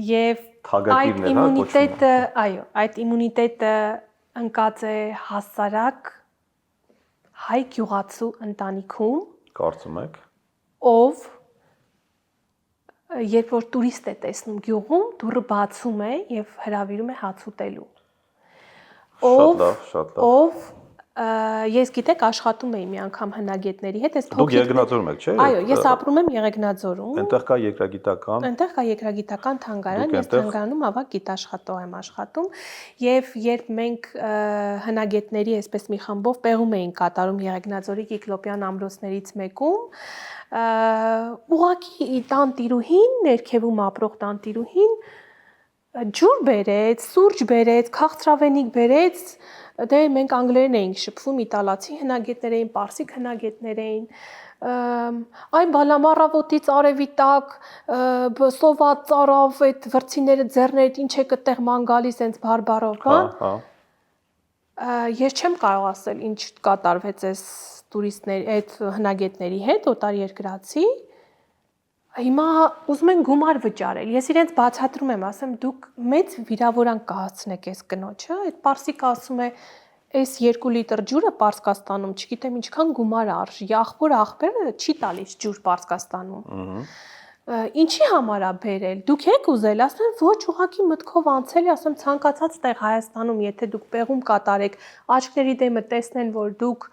Եվ այդ իմունիտետը, այո, այդ իմունիտետը ընկած է հասարակ հայ գյուղացու ընտանիքում, կարծում եք, ով երբ որ տուրիստ է տեսնում գյուղում, դուռը բացում է եւ հրավիրում է հաց ուտելու։ Շատ լավ։ Ով Ես գիտեք աշխատում էի մի անգամ հնագետների հետ, այս Դուք Եղեգնաձորում եք, չէ՞։ Այո, ես ապրում եմ Եղեգնաձորում։ Այնտեղ կա երկրագիտական։ Այնտեղ կա երկրագիտական թանգարան, ես թանգարանում ավագ գիտաշխատող եմ աշխատում, եւ երբ մենք հնագետների այսպես մի խմբով պեղում էինք կատարում Եղեգնաձորի Կիկլոպյան ամրոցներից մեկում, ուղղակի տանտիրուհին, ներքևում ապրող տանտիրուհին ջուր բերեց, սուրճ բերեց, քաղցրավենիք բերեց, դե մենք անգլերեն էինք շփվում, իտալացի հնագետներ էին, պարսիկ հնագետներ էին, այն բալամառավոտից արևի տակ սոված ծարավ այդ վրցիները ձեռներդ ինչ է կտեղ ման գալիս այնց բարբարով, բան։ Ես չեմ կարող ասել ինչ կատարվեց այս տուրիստների, այդ հնագետների հետ, օտարերկրացի։ Հիմա ուզում են գումար վճարել։ Ես իրենց բացատրում եմ, ասեմ դուք մեծ վիրավորանք կհասցնեք այս կնոջը, այդ պարսիկը ասում է այս 2 լիտր ջուրը Պարսկաստանում, չգիտեմ ինչքան գումար արժի, աղբերը չի տալիս ջուր Պարսկաստանում։ Ինչի համար է բերել։ Դուք եք ուզել, ասում են ոչ, ուղղակի մտքով անցել է, ասեմ ցանկացած տեղ Հայաստանում, եթե դուք պեղում կատարեք, աչքների դեմը տեսնեն, որ դուք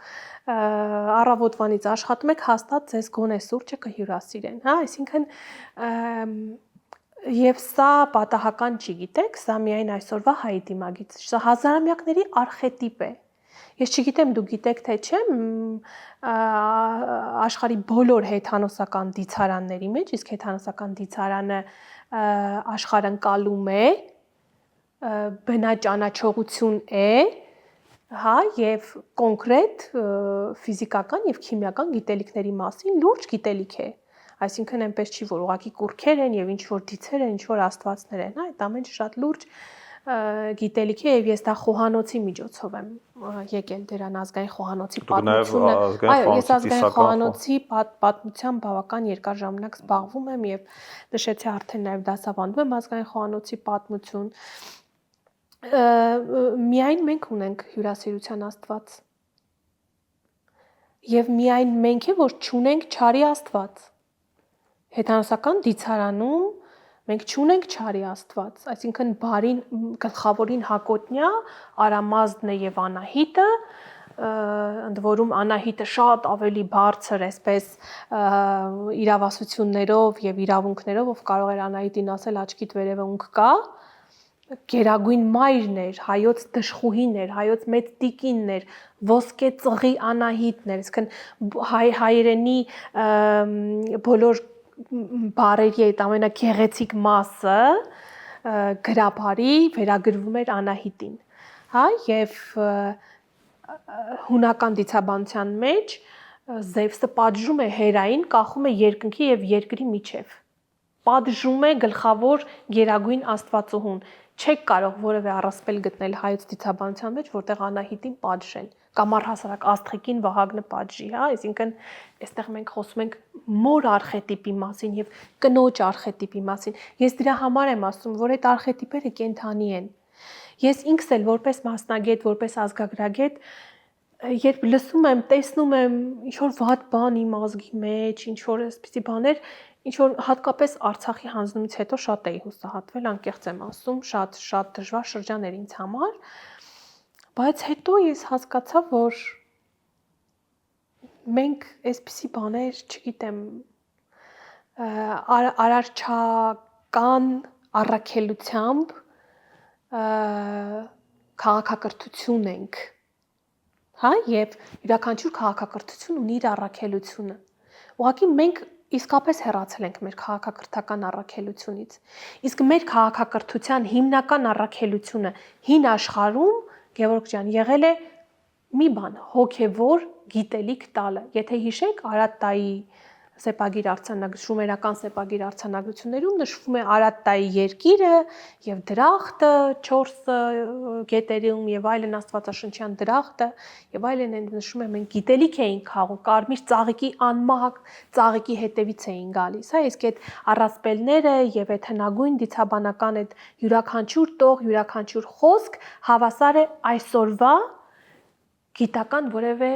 առավոտվանից աշխատում եք, հաստատ ձեզ գոնե սուրճը կհյուրասիրեն, հա, այսինքն եւ սա պատահական չի, գիտեք, սա միայն այսօրվա հայի դիմագիծ, սա հազարամյակների արխետիպ է։ Ես չգիտեմ դուք գիտեք թե չէ, աշխարհի բոլոր հեթանոսական դիցարանների մեջ, իսկ հեթանոսական դիցարանը աշխարհընկալում է, բնաճանաչողություն է, հա, եւ կոնկրետ ֆիզիկական եւ քիմիական գիտելիքների մասին լուրջ գիտելիք է։ Այսինքն այնպես չի, որ ուղղակի կուրքեր են եւ ինչ որ դիցեր են, ինչ որ աստվածներ են, հա, այդ ամենը շատ լուրջ գիտելիք է եւ ես դա խոհանոցի միջոցով եմ եկել դրան ազգային խոհանոցի պատմությունը։ Այո, ես ազգային խոհանոցի պատմությամբ բավական երկար ժամանակ զբաղվում եմ եւ նշեցի արդեն նաեւ դասավանդում եմ ազգային խոհանոցի պատմություն։ Միայն մենք ունենք հյուրասիրության Աստված։ Եվ միայն մենք է, որ չունենք չարի Աստված։ Հեթանոսական դիցարանում մենք չունենք չարի Աստված, այսինքն բարին գլխավորին Հակոտնյա, Արամազդն եւ Անահիտը, ընդ որում Անահիտը շատ ավելի բարձր, այսպես իրավասություններով եւ իրավունքներով, ով կարող էր Անահիտին ասել աչքիդ վերևը ունք կա, գերագույն մայրն էր, հայոց դժխուհին էր, հայոց մեծ տիկինն էր, ոսկե ծղի Անահիտն էր, այսինքն հայերենի բոլոր բարերի այդ ամենագեղեցիկ մասը գրաբարի վերագրվում էր Անահիտին, հա, եւ հունական դիցաբանության մեջ Զևսը պատժում է Հերային, կախում է երկնքի եւ երկրի միջև։ Պատժում է գլխավոր գերագույն աստվածուհուն։ Չեք կարող որևէ առասպել գտնել հայոց դիցաբանության մեջ, որտեղ Անահիտին պատժեն, կամ առհասարակ Աստղիկին Վահագնը պատժի, հա, այսինքն այստեղ մենք խոսում ենք մոր արխետիպի մասին եւ կնոջ արխետիպի մասին։ Ես դրա համար եմ ասում, որ այդ արխետիպերը կենթանի են։ Ես ինքս էլ որպես մասնագետ, որպես ազգագրագետ, երբ լսում եմ, տեսնում եմ ինչ որ վատ բան իմ ազգի մեջ, ինչ որ այսպիսի բաներ, ինչ որ հատկապես Արցախի հանձնումից հետո շատ էի հուսահատվել, անկեղծ եմ ասում, շատ դժվար շրջան էր ինձ համար, բայց հետո ես հասկացա, որ մենք այսպիսի բաներ, չգիտեմ, արարչական առաքելությամբ քաղաքակրթություն ենք, հա, եւ յուրաքանչյուր քաղաքակրթություն ունի իր առաքելությունը։ Ուղղակի մենք իսկապես հեռացել ենք մեր քաղաքակրթական առաքելությունից։ Իսկ մեր քաղաքակրթության հիմնական առաքելությունը հին աշխարհում, Գևորգ ջան, եղել է մի բան, հոգևոր գիտելիք տալը։ Եթե հիշեք, Արատտայի սեպագիր շումերական սեպագիր արձանագրություններում նշվում է Արատտայի երկիրը եւ դրախտը 4 գետերում եւ այլն աստվածաշնչյան դրախտը եւ այլն նշում է մենք գիտելիք էինք քաղում, կարմիր ծաղիկի անմահ ծաղիկի հետևից էին գալիս, հա, իսկ այդ առասպելները եւ այդ հնագույն դիցաբանական այդ յուրաքանչյուր տող, յուրաքանչյուր խոսք հավասար է այսօրվա գիտական որևէ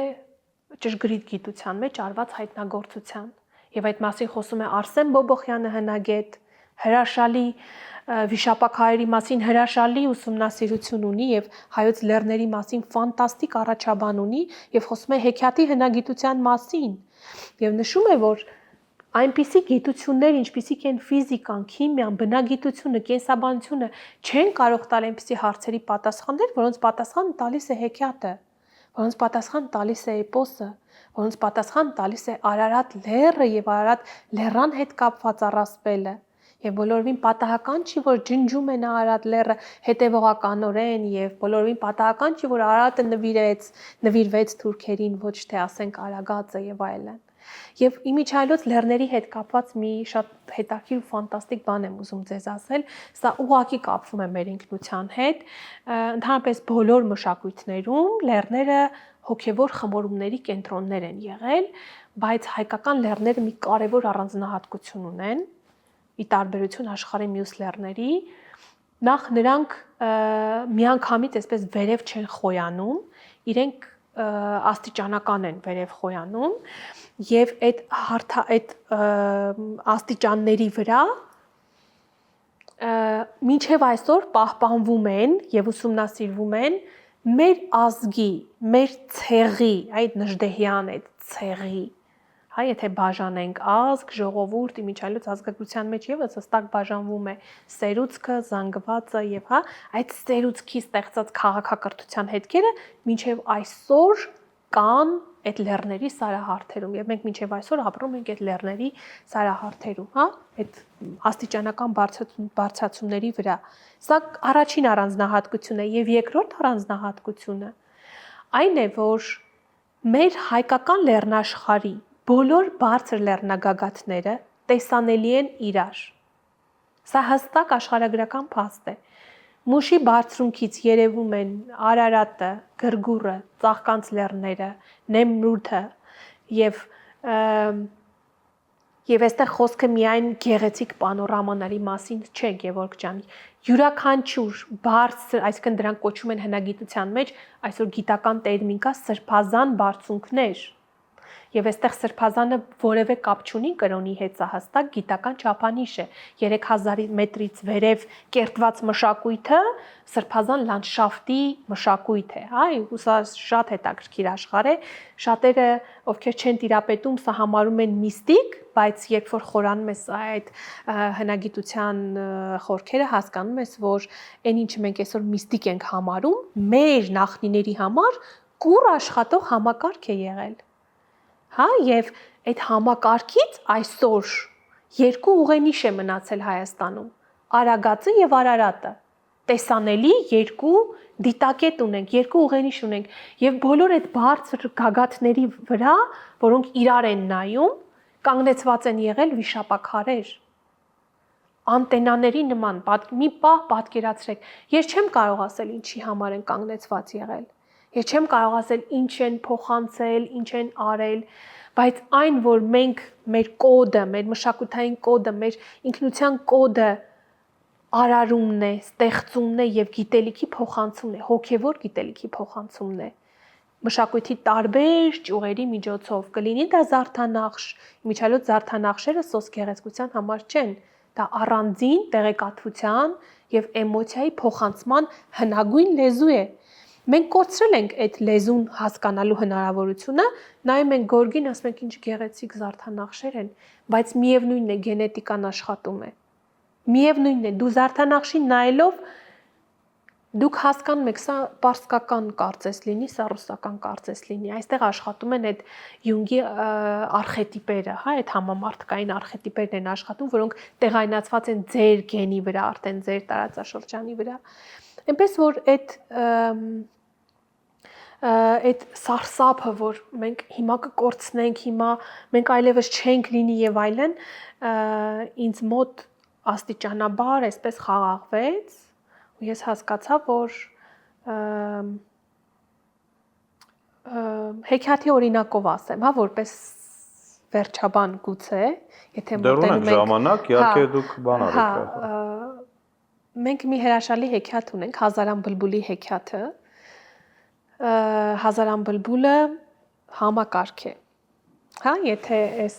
ճշգրիտ գիտության մեջ արված հայտնագործության։ Եվ այդ մասին խոսում է Արսեն Բոբոխյանը հնագետ, հրաշալի վիշապաքարերի մասին հրաշալի ուսումնասիրություն ունի եւ հայոց լեռների մասին ֆանտաստիկ առաջաբան ունի եւ խոսում է հեքիաթի հնագիտության մասին եւ նշում է որ այնպիսի գիտություններ ինչպիսիք են ֆիզիկան, քիմիան, բնագիտությունը, կենսաբանությունը չեն կարող տալ այնպիսի հարցերի պատասխաններ, որոնց պատասխան տալիս է հեքիաթը, որոնց պատասխան տալիս է էպոսը, որոնց պատասխան տալիս է Արարատ լեռը եւ Արարատ լեռան հետ կապված առասպելը։ Եվ բոլորովին պատահական չի, որ ջնջում են Արարատ լեռը հետևողականորեն եւ բոլորովին պատահական չի, որ Արարատը նվիրվեց թուրքերին, ոչ թե ասենք Արագածը եւ այլն։ Եվ իմիջիայլոց լեռների հետ կապված մի շատ հետաքրքիր ու ֆանտաստիկ բան եմ ուզում ձեզ ասել, սա ուղղակի կապվում է մեր ինքնության հետ, ընդհանրապես բոլոր մշակույթներում լեռները հոգեվոր խմորումների կենտրոններ են եղել, բայց հայկական լեռները մի կարևոր առանձնահատկություն ունեն, ի տարբերություն աշխարհի մյուս լեռների, նախ նրանք միանգամից այսպես վերև չեն խոյանում, իրենք աստիճանական են վերև խոյանում եւ այդ աստիճանների վրա մինչև այսօր պահպանվում են եւ ուսումնասիրվում են մեր ազգի, մեր ցեղի, այդ Նժդեհյան այդ ցեղի, հա, եթե բաժանենք ազգ, ժողովուրդ, իմիջիայլոց ազգագրության մեջ եւս հստակ բաժանվում է սերուցքը, զանգվածը եւ հա, այդ սերուցքի ստեղծած քաղաքակրթության հետքերը մինչև այսօր կան այդ լեռների սարահարթերում եւ մենք մինչեւ այսօր ապրում ենք այդ լեռների սարահարթերում, հա, այդ աստիճանական բարձրացումների վրա։ Սա առաջին առանձնահատկությունը եւ երկրորդ առանձնահատկությունը այն է, որ մեր հայկական լեռնաշխարհի բոլոր բարձր լեռնագագաթները տեսանելի են իրար։ Սա հստակ աշխարհագրական փաստ է։ Մուշի բարձրունքից երևում են Արարատը, Գրգուռը, Ծաղկանց լեռները, Նեմրութը եւ այստեղ խոսքը միայն գեղեցիկ պանորամաների մասին չէ, Գևորգ ջան։ Յուրաքանչյուր բարձր, այսինքն դրանք կոչվում են հնագիտության մեջ, այսօր գիտական տերմին կա սրբազան բարձունքներ։ Եվ այստեղ սրբազանը որևէ կապ չունի կրոնի հետ, սա հստակ գիտական չափանիշ է։ 3000 մետրից վերև կերտված մշակույթը սրբազան լանդշաֆտի մշակույթ է, հա, ու սա շատ հետաքրքիր աշխարհ է։ Շատերը, ովքեր չեն տիրապետում, սա համարում են միստիկ, բայց երբ որ խորանում ես այդ հնագիտության խորքերը, հասկանում ես, որ այն ինչը մենք այսօր միստիկ ենք համարում, մեր նախնիների համար կուռ աշխատող համակարգ է եղել։ Հա, եւ այդ համակարգից այսօր երկու ուղենիշ է մնացել Հայաստանում՝ Արագածը եւ Արարատը։ Տեսանելի երկու դիտակետ ունենք, երկու ուղենիշ ունենք եւ բոլոր այդ բարձր գագաթների վրա, որոնք իրար են նայում, կանգնեցված են եղել վիշապաքարեր։ Անտենաների նման, մի պահ պատկերացրեք, ես չեմ կարող ասել ինչի համար են կանգնեցված եղել։ Ես չեմ կարող ասել ինչ են փոխանցել, ինչ են արել, բայց այն, որ մենք մեր կոդը, մեր մշակութային կոդը, մեր ինքնության կոդը արարումն է, ստեղծումն է եւ գիտելիքի փոխանցումն է, հոգեվոր գիտելիքի փոխանցումն է։ Մշակույթի տարբեր ճյուղերի միջոցով կլինի դա զարդանախշ, իմիջիայլոց զարդանախշերը սոս գեղեցկության համար չեն, դա առանձին տեղեկատվության եւ էմոցիայի փոխանցման հնագույն լեզու է։ Մենք կորցրել ենք այդ լեզուն հասկանալու հնարավորությունը, նայում ենք գորգին, ասում ենք ինչ գեղեցիկ զարդանախշեր են, բայց միևնույնն է գենետիկան աշխատում է։ Միևնույնն է, դու զարդանախշին նայելով դուք հասկանում եք, սա պարսկական կարծես լինի, սա ռուսական կարծես լինի։ Այստեղ աշխատում են այդ Յունգի արխետիպերը, հա, այդ համամարտկային արխետիպերն են աշխատում, որոնք տեղայնացված են ձեր գենի վրա, արդեն ձեր տարածաշրջանի վրա։ Այնպես որ այդ սարսափը, որ մենք հիմա կկորցնենք, հիմա մենք այլևս չենք լինի եւ այլն, ինձ մոտ աստիճանաբար այսպես խաղաղվեց ու ես հասկացա, որ հեքիաթի օրինակով ասեմ, հա, որպես վերջաբան գուցե, եթե մտնում ենք ժամանակ, իհարկե դուք բան արեք։ Մենք մի հրաշալի հեքիաթ ունենք, Հազարան բլբուլի հեքիաթը։ Հազարան բլբուլը համակարգ է։ Հա, եթե այս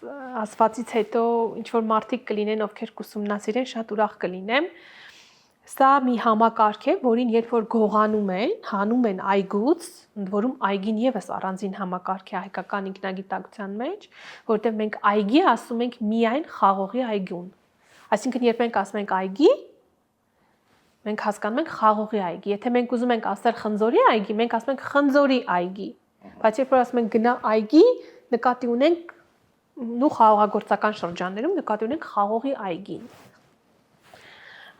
ասվածից հետո ինչ որ մարդիկ կլինեն, ովքեր կուսումնասիրեն, շատ ուրախ կլինեմ։ Սա մի համակարգ է, որին երբ որ գողանում են, հանում են այգուց, ընդ որում այգին եւս առանձին համակարգ է հայկական ինքնագիտակցության մեջ, որովհետեւ մենք այգի ասում ենք միայն խաղողի այգուն։ Այսինքն երբ մենք ասում ենք այգի, մենք հասկանում ենք խաղողի այգի։ Եթե մենք ուզում ենք ասել խնձորի այգի, մենք ասում ենք խնձորի այգի։ Բայց երբ որ ասում ենք գնա այգի, նկատի ունենք ու խաղողագործական շրջաններում նկատի ունենք խաղողի այգին։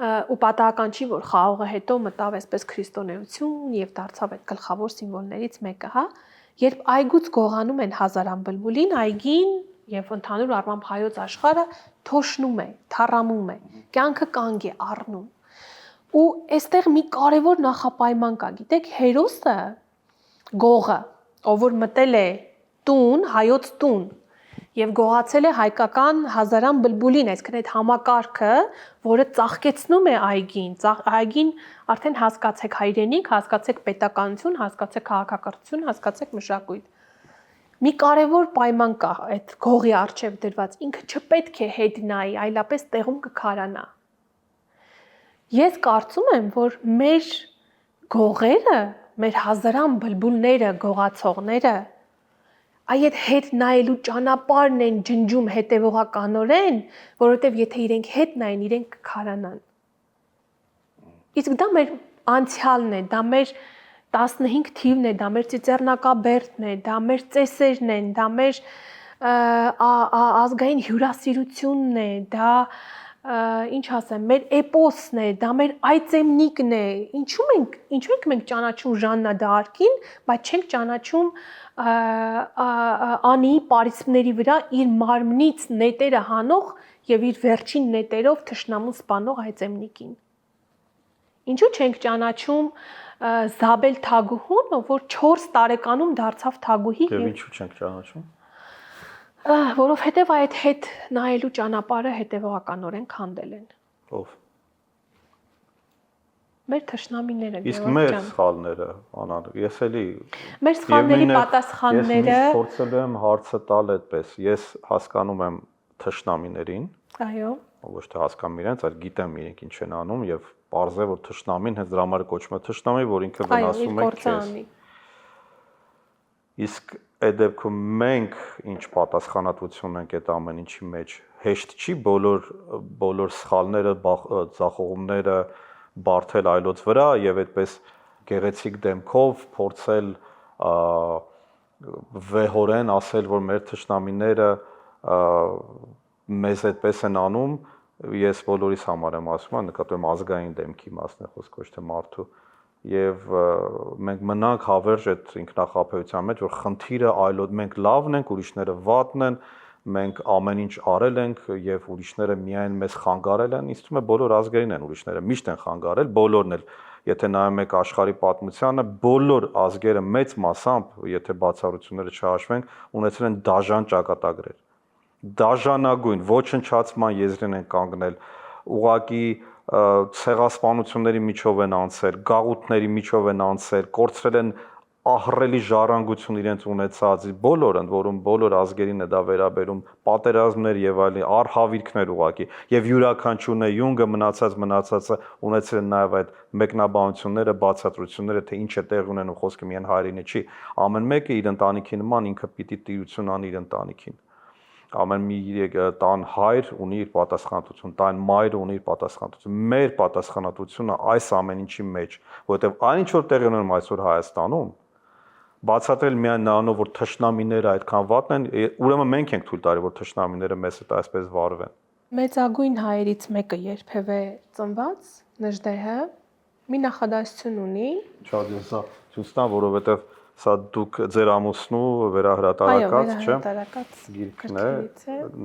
Ու պատահական չի, որ խաղողը հետո մտավ այսպես քրիստոնեություն եւ դարձավ այդ գլխավոր սիմվոլներից մեկը, հա։ Երբ այգուց գողանում են հազարան բլբուլին, այգին եւ ընդհանուր առմամբ հայոց աշխարհը թոշնում է, թառամում է, կյանքը կանգ է առնում։ Ու այստեղ մի կարևոր նախապայման կա, գիտեք, հերոսը գողը, ով որ մտել է տուն, հայոց տուն եւ գողացել է հայկական հազարան բլբուլին, այսինքն այդ համակարգը, որը ծաղկեցնում է այգին, այգին արդեն հասկացեք հայրենիք, հասկացեք պետականություն, հասկացեք քաղաքակրթություն, հասկացեք մշակույթ։ Մի կարևոր պայման կա այդ գողի առջև դրված, ինքը չպետք է հետ նայի, այլապես տեղում կքարանա։ Ես կարծում եմ, որ մեր գողերը, մեր հազարան բլբուլները, գողացողները այդ հետ նայելու ճանապարհն են ջնջում հետևողականորեն, որովհետև եթե իրենք հետ նայեն, իրենք կքարանան։ Իսկ դա մեր անցյալն է, դա մեր 15 թիվն է, դա մեր ծիծեռնակաբերդն է, դա մեր ծեսերն են, դա մեր ազգային հյուրասիրությունն է, դա ինչ ասեմ, մեր էպոսն է, դա մեր այծեմնիկն է։ Ինչու ենք մենք ճանաչում Ժաննա դ'Արկին, բայց չենք ճանաչում Անի պարիսպների վրա իր մարմնից նետերը հանող եւ իր վերջին նետերով թշնամուն սպանող այծեմնիկին։ Ինչու չենք ճանաչում Զաբել Թագուհուն, ով որ 4 տարեկանում դարձավ թագուհի եւ ինչու չենք ճանաչում։ Որովհետև այդ հետ նայելու ճանապարհը հետևողականորեն քանդել են։ Ով։ Մեր թշնամիները։ Իսկ մեր սխալները, Անան, ես էլի մեր սխալների պատասխանները ես փորձել եմ հարցը տալ այդպես։ Ես հասկանում եմ թշնամիներին։ Այո։ Ոչ թե հասկանում իրենց, այլ գիտեմ իրենք ինչ են անում եւ պարզ է որ թշնամին հենց դրա համար կոչվում է թշնամի, որ ինքը վնասում է քեզ։ Իսկ այդ դեպքում մենք ինչ պատասխանատվություն ենք այդ ամեն ինչի մեջ, հեշտ չի բոլոր սխալները, ձախողումները բարթել այլոց վրա եւ այդպես գեղեցիկ դեմքով փորձել վեհորեն ասել, որ մեր թշնամիները մեզ այդպես են անում, ես բոլորիս համար եմ ասում, նկատում եմ ազգային դեմքի մասն է խոսքը, ոչ թե մարդու եւ մենք մնանք հավերժ այդ ինքնախապեյության մեջ, որ խնդիրը այլոց մենք լավն ենք, ուրիշները վատն են, մենք ամեն ինչ արել ենք եւ ուրիշները միայն մեզ խանգարել են, ինձ թվում է բոլոր ազգերին են ուրիշները միշտ են խանգարել, բոլորն էլ, եթե նայում եք աշխարհի պատմությանը, բոլոր ազգերը մեծ մասամբ, եթե բացառությունները չհաշվենք, ունեցել են դաժան ճակատագրեր։ Դաժանագույն ոչնչացման եզրին են կանգնել, ուղղակի ցեղասպանությունների միջով են անցել, գաղութների միջով են անցել, կորցրել են ահռելի ժառանգություն իրենց ունեցած, բոլորը, ընդ որում բոլոր ազգերին է դա վերաբերում, պատերազմներ եւ այլն, արհավիրքներ ուղղակի, եւ յուրաքանչյուրն է յունգը մնացածը ունեցել են նաեւ այդ մեկնաբանությունները, բացատրությունները, թե ինչ է տեղ ունենում, խոսքը միայն հայրենի չի, ամեն մեկը իր ընտանիքի նման ինքը պիտի տիրություն անի իր ընտանիքին։ Ամեն մի տան հայր ունի իր պատասխանատվություն, տան մայրը ունի իր պատասխանատվություն։ Մեր պատասխանատվությունը այս ամեն ինչի մեջ, որովհետև այն ինչ որ տեղի ունենում այսօր Հայաստանում, բացատրել միայն նրանով, որ թշնամիները այդքան վատն են, ուրեմն մենք ենք թույլ տալի, որ թշնամիները մեզ հետ այսպես վարվեն։ Մեծագույն հայերից մեկը երբևէ ծնված Նժդեհը մի նախադասություն ունի։ Շատ ես ցույց տամ, որովհետև սա դուք ձեր ամուսնու վերահրատարակած, չէ՞, գիրքն է,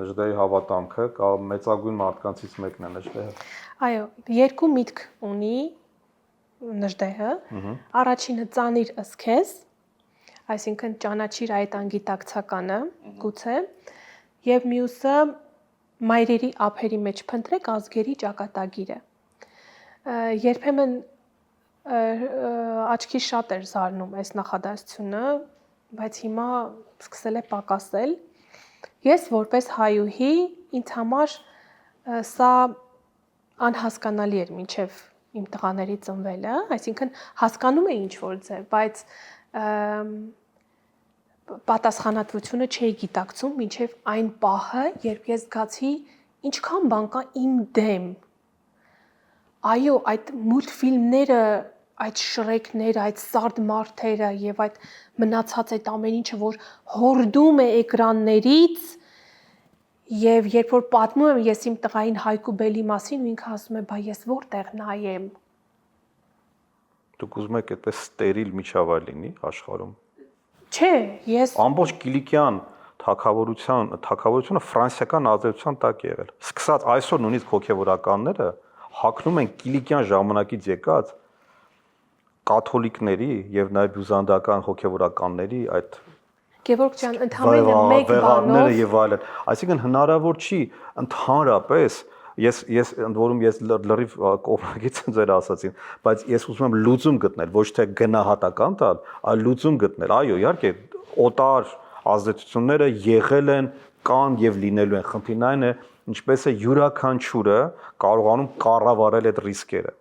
Նժդեհի հավատամքը, կա մեծագույն մարդկանցից մեկն է Նժդեհը։ Այո, երկու միտք ունի Նժդեհը։ Առաջինը ծանիր ըսքես, այսինքն ճանաչիր այդ անգիտակցականը, գուցե, եւ մյուսը մայրերի ափերի մեջ փնտրեք ազգերի ճակատագիրը։ Երբեմն աչքի շատ էր զարնում այս նախադասությունը, բայց հիմա սկսել է պակասել, Ես որպես հայուհի ինձ համար սա անհասկանալի էր մինչև իմ տղաների ծնվելը, այսինքն հասկանում էի ինչ որ ձև, բայց պատասխանատվությունը չէի գիտակցում մինչև այն պահը, երբ ես զգացի ինչքան բան կա իմ դեմ։ Այո, այդ մուլտֆիլմները, այդ շրեկները, այդ սարդ մարդերը եւ այդ մնացած այդ ամեն ինչը, որ հորդում է էկրաններից, եւ երբ որ պատմում եմ ես իմ տղային Հայկու Բելի մասին, ու ինքը ասում է, բա ես որտեղ նայեմ։ Դուք ուզում եք այդպես ստերիլ միջավայր լինի աշխարհում։ Չէ, ես Ամբողջ Կիլիկյան թագավորությունը ֆրանսիական ազդեցության տակ է եղել։ Սկսած այսօր նույնիսկ հոգևորականները հակնում են Կիլիկյան ժամանակից եկած կաթոլիկների եւ նաեւ բյուզանդական հոգևորականների այդ Գևորգ ջան, ընդհանրապես մեկ բանով եւ այլն։ Այսինքն հնարավոր չի ընդհանրապես ես ընդ որում ես լրիվ կողմնակից եմ ձեր ասացին, բայց ես ուզում եմ լուծում գտնել, ոչ թե գնահատական տալ, այլ լուծում գտնել։ Այո, իհարկե, օտար ազդեցությունները եղել են, կան եւ լինելու են։ Խնդիրն այն է, ինչպես է յուրաքանչյուրը կարողանում կառավարել այդ ռիսկերը։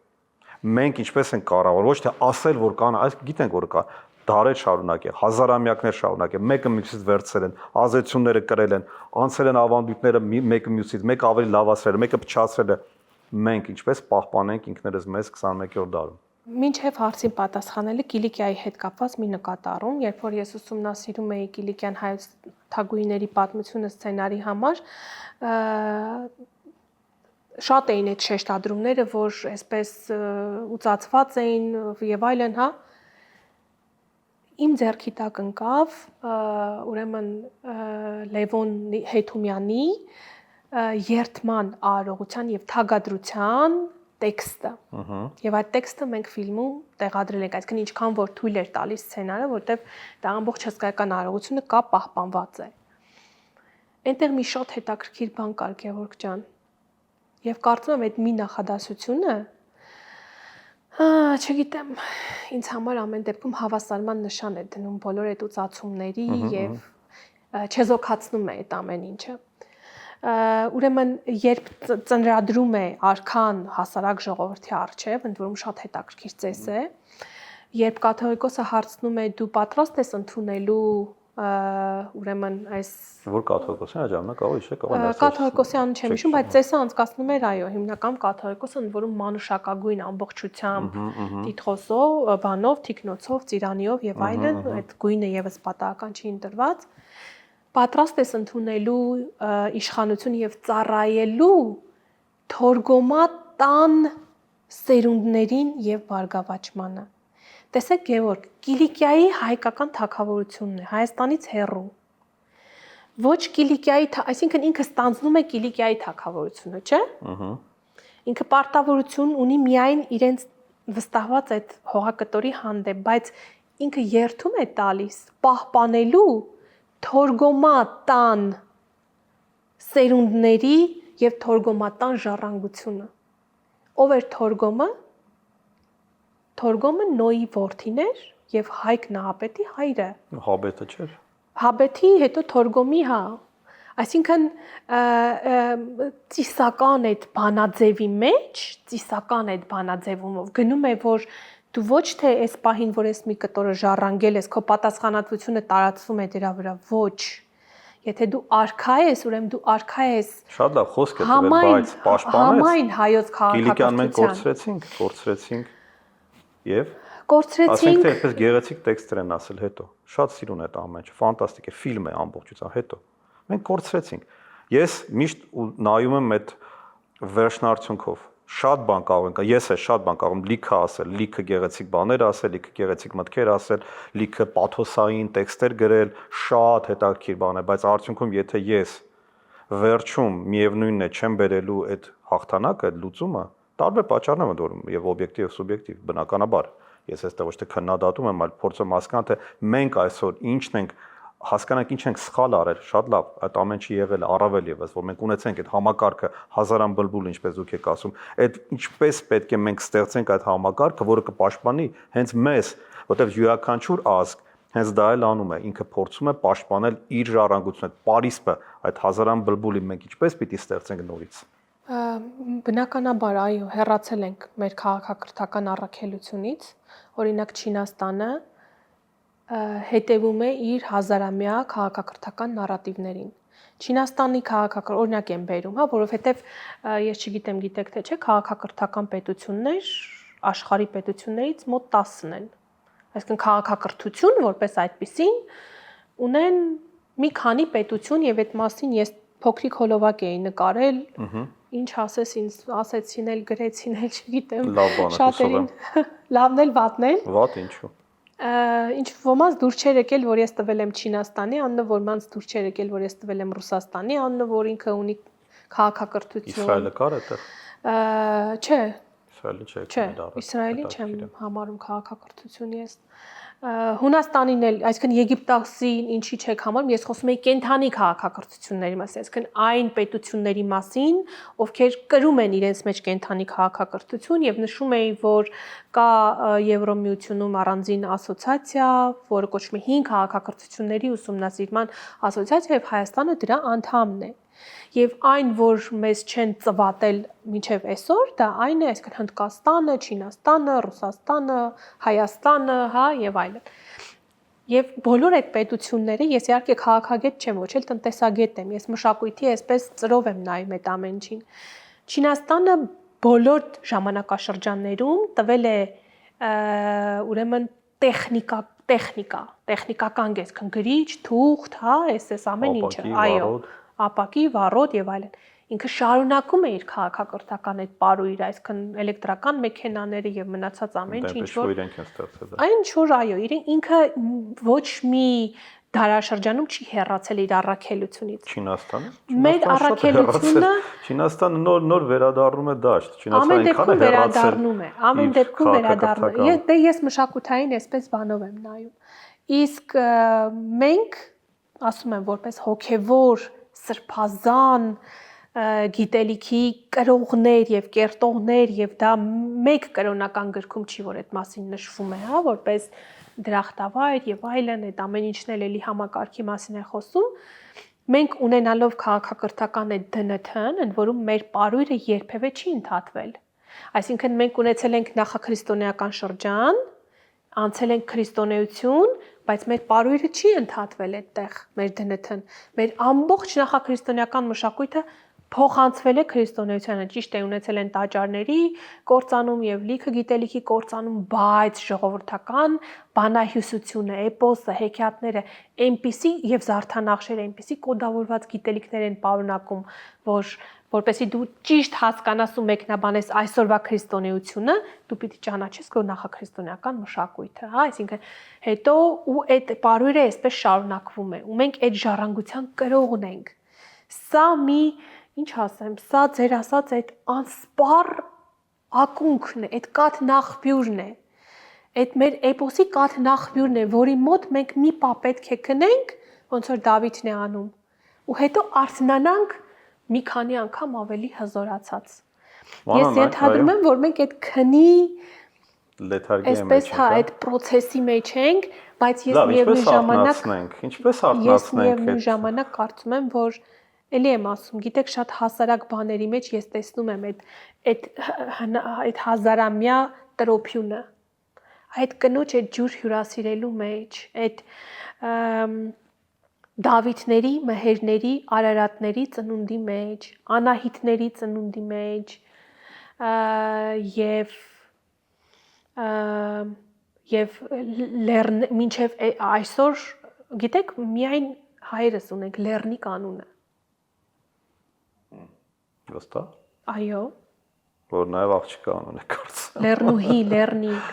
Մենք ինչպես ենք կառավարում, ոչ թե ասել, որ կան, այս գիտենք, որ կա դարեր շարունակ է, հազարամյակներ շարունակ է, մեկը մյուսից վերցրել են, ազդեցությունները կրել են, անցել են ավանդույթները մեկը մյուսից, մեկը ավելի լավացրել, մեկը փչացրել է։ Մենք ինչպես պահպանենք ինքներս մեզ 21-րդ դարում։ Մինչև հարցին պատասխանելը Կիլիկիայի հետ կապված մի նկատառում, երբ որ ես ուսումնասիրում էի Կիլիկյան հայոց թագուհիների պատմությունը սցենարի համար, շատ էին այդ շեշտադրումները, որ այսպես ուծացված էին եւ այլն, հա։ Իմ ձեռքի տակ ընկավ ուրեմն Լևոն Հեյթումյանի երթման արարողության եւ թագադրության տեքստը։ Եվ այդ տեքստը մենք ֆիլմում տեղադրել ենք, այսինքն ինչքան որ թույլ էր տալիս սցենարը, որտեվ դա ամբողջ հսկայական արարողությունը կա պահպանված է։ Այնտեղ մի շատ հետաքրքիր բան կար, Գևորգ ջան։ Եվ կարծում եմ այդ մի նախադասությունը չգիտեմ, ինձ համար ամեն դեպքում հավասարման նշան է դնում բոլոր այդ ուծացումների եւ չեզոքացնում է այդ ամեն ինչը։ Ուրեմն երբ ծնրադրում է արքան հասարակ ժողովրդի առջև, ընդ որում շատ հետաքրքիր ծես է, երբ կաթողիկոսը հարցնում է դու պատրաստ ես ընդունելու ուրեմն այս որ կաթողիկոսի ժամանակ կարող է կարող է կաթողիկոսի անուն չեմ հիշում, բայց ծեսը անցկացնում էր այո, հիմնական կաթողիկոսը, ընդ որում մանուշակագույն ամբողջությամբ տիտղոսով, բանով, թիկնոցով, ծիրանիով եւ այլն, այդ գույնը եւս պատահական չի ընտրված, պատրաստ ես ընդունելու իշխանություն եւ ծառայելու թորգոմատան սերունդներին եւ բարգավաճմանը։ Տեսեք Գևորգ, Կիլիկիայի հայկական թագավորությունն է, Հայաստանից հեռու։ Ոչ Կիլիկիայի, այսինքն ինքը ստանձնում է Կիլիկիայի թագավորությունը, չէ՞։ Ինքը պարտավորություն ունի միայն իրենց վստահված այդ հողակտորի հանդեպ, բայց ինքը երթում է տալիս պահպանելու թորգոմատան սերունդների եւ թորգոմատան ժառանգությունը։ Ով էր թորգոմը։ Թորգոմը Նոյի որդին էր եւ Հայկ Նահապետի հայրը։ Հաբետը չէր։ Հաբետի հետո Թորգոմի, հա։ Այսինքն ծիսական այդ բանաձևի մեջ, ծիսական այդ բանաձևումով գնում է, որ դու ոչ թե այս պահին, որ ես մի կտորը ժառանգել ես, քո պատասխանատվությունը տարածվում է դրա վրա, ոչ։ Եթե դու արքա ես, ուրեմն դու արքա ես։ Շատ լավ խոսք է տվել, բայց պաշտպանես։ Համայն հայոց քաղաքականության։ Կիլիկյան մենք կորցրեցինք։ Եվ կորցրեցինք։ Ասենք թե այդպես գեղեցիկ տեքստեր են ասել հետո։ Շատ սիրուն է այդ ամեն ինչը, ֆանտաստիկ է, ֆիլմ է ամբողջությամբ հետո։ Մենք կորցրեցինք։ Ես միշտ նայում եմ այդ վերջնարդյունքով։ Շատ բան կարող ենք, ես է շատ բան կարող եմ լիքը ասել, լիքը գեղեցիկ բաներ ասել, լիքը գեղեցիկ մտքեր ասել, լիքը պաթոսային տեքստեր գրել, շատ հետաքրքիր բան է, բայց արդյունքում եթե ես վերջում միևնույնն է չեմ բերելու այդ հաղթանակը, այդ լուծումը, տարբեր պատճառներ են դուրս եւ օբյեկտիվ եւ սուբյեկտիվ, բնականաբար։ Ես այստեղ ոչ թե քննադատում եմ, այլ փորձում հասկանալ, թե մենք այսօր ինչն ենք հասկանանք ինչ ենք սխալ արել, շատ լավ, այդ ամեն ինչը եղել է, առավել եւս, որ մենք ունեցենք այդ համակարգը հազարան բլբուլ, ինչպես դուք եք ասում, այդ ինչպես պետք է մենք ստեղծենք այդ համակարգը, որը կպաշտպանի հենց մեզ, որտեղ յուրաքանչյուր ազգ, հենց դա էլ անում է, ինքը փորձում է պաշտպանել իր ժառանգությունը, Պարիսպը, այդ հազարան բլբուլի մենք ինչպես պիտի ստեղծենք նորից։ Բնականաբար, այո, հեռացել ենք մեր քաղաքակրթական առաքելությունից, օրինակ Չինաստանը հետևում է իր հազարամյա քաղաքակրթական նարատիվներին։ Չինաստանի օրինակ եմ բերում, որովհետև ես չգիտեմ, գիտեք թե չէ, քաղաքակրթական պետություններ աշխարհի պետություններից մոտ 10-ն են։ Այսինքն քաղաքակրթություն որպես այդպիսին ունեն մի քանի պետություն եւ այդ մասին ես փոքրիկ հոլովակ էի նկարել, ինչ ասես ինձ ասեցին էլ գրեցին էլ չգիտեմ, շատերին լավն էլ վատն էլ։ Վատ ինչու։ Ինչ ոմանց դուր չէր եկել, որ ես տվել եմ Չինաստանի անունը, ոմանց դուր չէր եկել, որ ես տվել եմ Ռուսաստանի անունը, որ ինքը ունի քաղաքակրթություն։ Իսրայելը կար այդտեղ։ Չէ, Իսրայելը չէ։ Չէ, Իսրայելի չեմ համարում քաղաքակրթություն ես։ Հունաստանին էլ, այսինքն Եգիպտոսին ինչի չեք համարում, ես խոսում եի կենթանի քաղաքակրթությունների մասին, այսինքն այն պետությունների մասին, ովքեր կրում են իրենց մեջ կենթանի քաղաքակրթություն եւ նշում էի, որ կա Եվրոմիությունում առանձին ասոցիացիա, որը կոչվում է 5 քաղաքակրթությունների ուսումնասիրման ասոցիացիա եւ Հայաստանը դրա անդամն է։ Եվ այն, որ մեզ չեն ծվատել մինչև այսօր, դա այն է, այսինքն Հնդկաստանը, Չինաստանը, Ռուսաստանը, Հայաստանը, հա, եւ այլն։ Եվ բոլոր այդ պետությունները, ես իհարկե քաղաքագետ չեմ, ոչ էլ տնտեսագետ եմ, ես մշակույթի այսպես ծրով եմ նայում այդ ամեն ինչին։ Չինաստանը բոլոր ժամանակաշրջաններում տվել է ուրեմն տեխնիկական գես, գրիչ, թուղթ, հա, այս ամեն ինչը, այո, ապակի, վառոդ եւ այլն։ Ինքը շարունակում է իր քաղաքակրթական այդ պարույրը, այսինքն էլեկտրական մեքենաները եւ մնացած ամեն ինչ, որ իրենք են ստեղծել դա։ Այն ինչ որ այո, ինքը ոչ մի դարաշրջանում չի հեռացել իր առաքելությունից։ Չինաստանը։ Մեր առաքելությունը Չինաստանը նոր վերադառնում է դաշտ։ Չինաստանը այնքան է վերադառնում է, ամեն դեպքում վերադառնում է։ Դե ես մշակութային այսպես բանով եմ նայում։ Իսկ մենք ասում եմ որպես հոգևոր սրբազան գիտելիքի կրողներ եւ կերտողներ եւ դա մեկ կրոնական գրքում չի, որ այդ մասին նշվում է, հա, որպես դրախտավայր եւ այլն, այդ ամեն ինչն էլի համակարգի մասին է խոսում։ Մենք ունենալով քաղաքակրթական այդ ԴՆԹ-ն, ընդ որում մեր պարույրը երբևէ չի ընդհատվել։ Այսինքն մենք ունեցել ենք նախաքրիստոնեական շրջան, անցել ենք քրիստոնեություն, բայց մեր պարույրը չի ընդհատվել այդտեղ, մեր ԴՆԹ-ն։ Մեր ամբողջ նախաքրիստոնեական մշակույթը փոխանցվել է քրիստոնեությանը, ճիշտ է, ունեցել են տաճարների կործանում եւ լիքը գիտելիքի կործանում, բայց ժողովրդական բանահյուսությունը, էպոսը, հեքիաթները այնպիսի եւ զարդանախշերը այնպիսի կոդավորված գիտելիքներ են պարունակում, որպեսզի դու ճիշտ հասկանաս ու մեկնաբանես այսօրվա քրիստոնեությունը, դու պիտի ճանաչես քո նախաքրիստոնեական մշակույթը, հա, այսինքն հետո ու այդ պարույրը այսպես շարունակվում է, ու մենք այդ ժառանգության կրողն ենք։ Սա մի, ինչ ասեմ, սա ձեր ասած այդ անսպառ ակունքն է, այդ կաթ նախբյուրն է։ Այդ մեր էպոսի կաթ նախբյուրն է, որի մոտ մենք մի պա պետք է քնենք, ոնց որ Դավիթն է անում, ու հետո արթնանանք մի քանի անգամ ավելի հզորացած։ Ես ենթադրում եմ, որ մենք այդ քնի լեթարգիայի մեջ այսպես հա այդ process-ի մեջ ենք, բայց ես միևնույն ժամանակ կարծում եմ, որ էլի եմ ասում, գիտեք, շատ հասարակ բաների մեջ ես տեսնում եմ այդ հազարամյա տրոփյունը, այդ կնոջ այդ ջուր հյուրասիրելու մեջ, այդ Դավիթների, մհերների, Արարատների ծնունդի մեջ, Անահիտների ծնունդի մեջ եւ մինչեւ այսօր, գիտեք, միայն հայերս ունենք Լեռնիկ անունը։ Ոստա։ Այո։ Որ նաեւ աղջիկա անուն է կարծում։ Լեռնուհի, Լեռնիկ։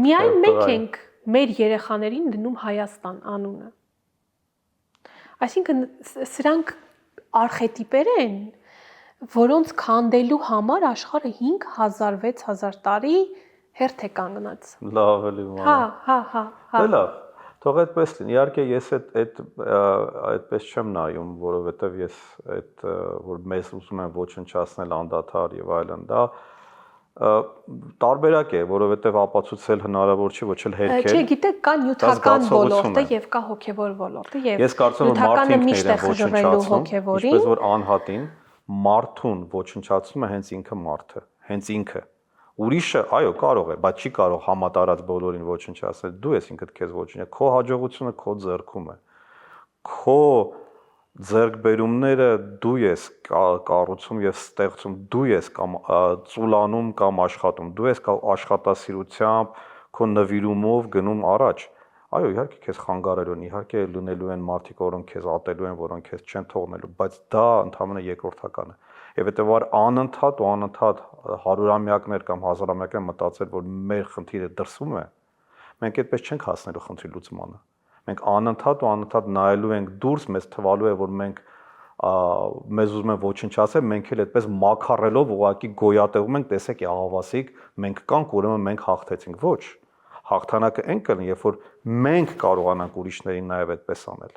Միայն մենք ենք մեր երեխաներին դնում Հայաստան անունը։ Այսինքն սրանք արխետիպեր են, որոնց քանդելու համար աշխարհը 5000-6000 տարի հերթ է կանգնած։ Լավ էլի մանա։ Հա։ Դե լավ, թող այդպես լինի։ Իհարկե ես այդպես չեմ նայում, որովհետև ես այդ որ մեզ ուզում են ոչնչացնել անդադար եւ այլն, դա տարբերակ է, որովհետև ապացուցել հնարավոր չի, ոչ էլ հերքել։ Չէ, գիտեք, կա նյութական ոլորտը եւ կա հոգեվոր ոլորտը եւ ես կարծում եմ մարդը միշտ է ոչնչացնում, ինչպես որ անհատին մարդուն ոչնչացնում է հենց ինքը մարդը, հենց ինքը։ Ուրիշը, այո, կարող է, բայց չի կարող համատարած բոլորին ոչնչացնել։ Դու ես ինքդ քեզ ոչնչացնում, քո հաջողությունը քո ձեռքում է։ Քո ձեռքբերումները դու ես կառուցում եւ ստեղծում, դու ես կամ ծուլանում կամ աշխատում, դու ես աշխատասիրությամբ, քո նվիրումով գնում առաջ։ Այո, իհարկե քեզ խանգարելու են, իհարկե լինելու են մարդիկ, որոնք քեզ ատելու են, որոնք քեզ չեն թողնելու, բայց դա ընդհանրապես երկրորդական է։ Եվ հետեւաբար անընդհատ հարյուրամյակներ կամ հազարամյակներ մտածել, որ մեր խնդիրը դրսում է, մենք այդպես չենք հասնելու խնդրի լուծմանը։ Մենք անընդհատ նայելու ենք դուրս, մեզ թվալու է, որ մենք մեզ ուզում են ոչնչացնել, մենք էլ այդպես մաքարելով ուղակի գոյատևում ենք, տեսեք, ահավասիկ, մենք կանք, ուրեմն մենք հաղթեցինք։ Ոչ, հաղթանակը այն կլինի, երբ որ մենք կարողանանք ուրիշներին նաև այդպես անել։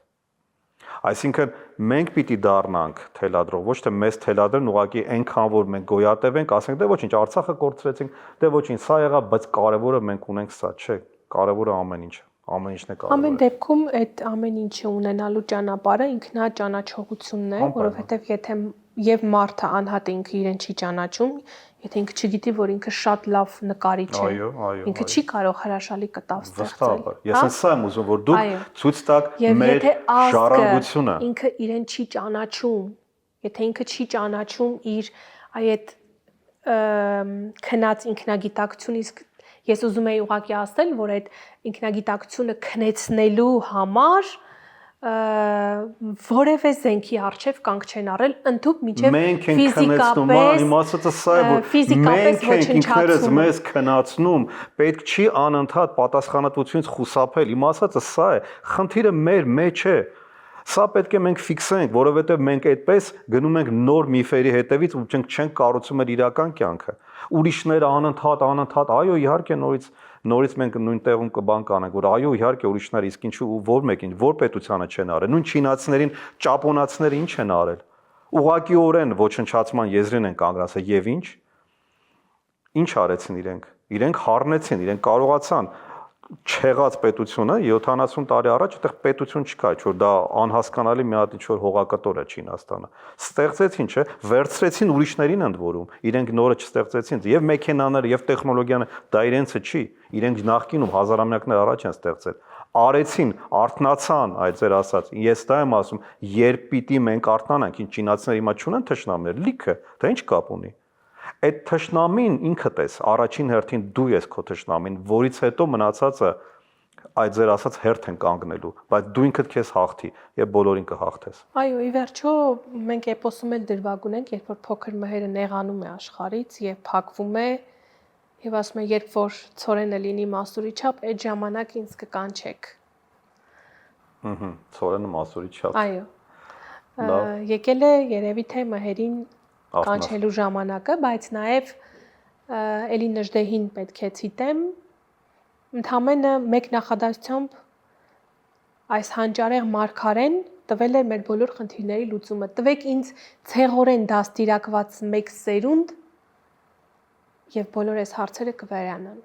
Այսինքն մենք պիտի դառնանք թելադրող, ոչ թե մեզ թելադրեն ուղղակի այնքան որ մենք գոյատևենք, ասենք դե ոչինչ, Արցախը կորցրեցինք, դե ոչինչ, սա եղավ, բայց կարևորը մենք ունենք սա, չէ, կարևորը ամեն ինչը, ամեն ինչն է կարևորը։ Ամեն դեպքում այդ ամեն ինչը ունենալու ճանապարհը ինքնաճանաչողությունն է, որովհետև եթե եւ մարդը անհատը ինքը իրեն չի ճանաչում, եթե ինքը չգիտի, որ ինքը շատ լավ նկարիչ է, ինքը չի կարող հրաշալի կտավ ստեղծել։ Ես սա եմ ուզում, որ դուք ցույց տաք մեր ժառանգությունը։ Ինքը իրեն չի ճանաչում, եթե ինքը չի ճանաչում իր այդ քնած ինքնագիտակցությունը, իսկ ես ուզում եի ուղղակի ասել, որ այդ ինքնագիտակցությունը քնեցնելու համար որևէ զենքի առջև կանգ չեն առել, ընդհանուր միջև ֆիզիկապես, իմ ասածը սա է, որ մենք ենք ինքներս մեզ քնացնում, պետք չի անընդհատ պատասխանատվությունից խուսափել, իմ ասածը սա է, խնդիրը մեր մեջ է, սա պետք է մենք ֆիքսենք, որովհետև մենք այդպես գնում ենք նոր միֆերի հետևից ու չենք կառուցում մեր իրական կյանքը, ուրիշները անընդհատ, այո, իհարկե նորից մենք նույն տեղում կբան կանենք, որ այո, իհարկե ուրիշները իսկ ինչու որ մեկին, որ պետությանը չեն արել, նույն չինացիներին, ճապոնացիները ինչ են արել, ուղղակիորեն ոչնչացման եզրին են կանգնացել եւ ինչ արեցին իրենք խառնեցին, իրենք կարողացան չեղած պետությունը 70 տարի առաջ այդտեղ պետություն չկա, որ դա անհասկանալի մի հատ ինչ-որ հողակտոր է Չինաստանը։ Ստեղծեցին, չէ, վերցրեցին ուրիշներին ընդ որում, իրենք նորը չստեղծեցին, եւ մեքենաները, եւ տեխնոլոգիաները, դա իրենցը չի, իրենք նախկինում հազարամյակներ առաջ են ստեղծել։ Արեցին, արթնացան, այդ ձեր ասած, ես դա եմ ասում, երբ պիտի մենք արթնանանք, ինչ չինացիները հիմա չունեն թշնամներ, լիքը, դա ինչ կապ ունի։ Այդ թշնամին ինքդ ես, առաջին հերթին դու ես քո թշնամին, որից հետո մնացածը այդ ձեր ասած հերթ են կանգնելու, բայց դու ինքդ քեզ հաղթի եւ բոլորին կհաղթես։ Այո, ի վերջո մենք էպոսում էլ դրվագ ունենք, երբ որ փոքր մհերը նեղանում է աշխարից եւ փակվում է եւ ասում է, երբ որ ցորենը լինի մասուրի չափ, այդ ժամանակ ինձ կկանչեք։ Ցորենը մասուրի չափ։ Այո։ Եկել է երևի թե մհերին կանչելու ժամանակը, բայց նաև էլի նժդեհին պետք է ցիտեմ, ընդամենը մեկ նախադասությամբ այս հանճարեղ մարգարեն տվել է մեր բոլոր խնդիրների լուծումը։ Տվեք ինձ ցեղորեն դաստիարակված մեկ սերունդ եւ բոլոր այս հարցերը կվերանան։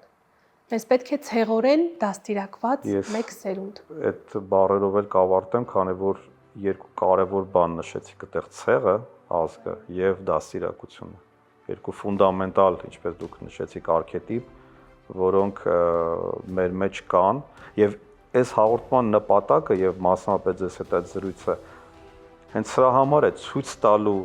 Մեզ պետք է ցեղորեն դաստիարակված մեկ սերունդ։ Այդ բառերով էլ կավարտեմ, քանի որ երկու կարևոր բան նշեցիք այդտեղ ցեղը, ազգը եւ դաստիարակությունը։ Երկու ֆունդամենտալ, ինչպես դուք նշեցիք, արքետիպ, որոնք մեր մեջ կան եւ այս հաղորդման նպատակը եւ մասնավորապես այս այդ զրույցը հենց սրա համար է ցույց տալու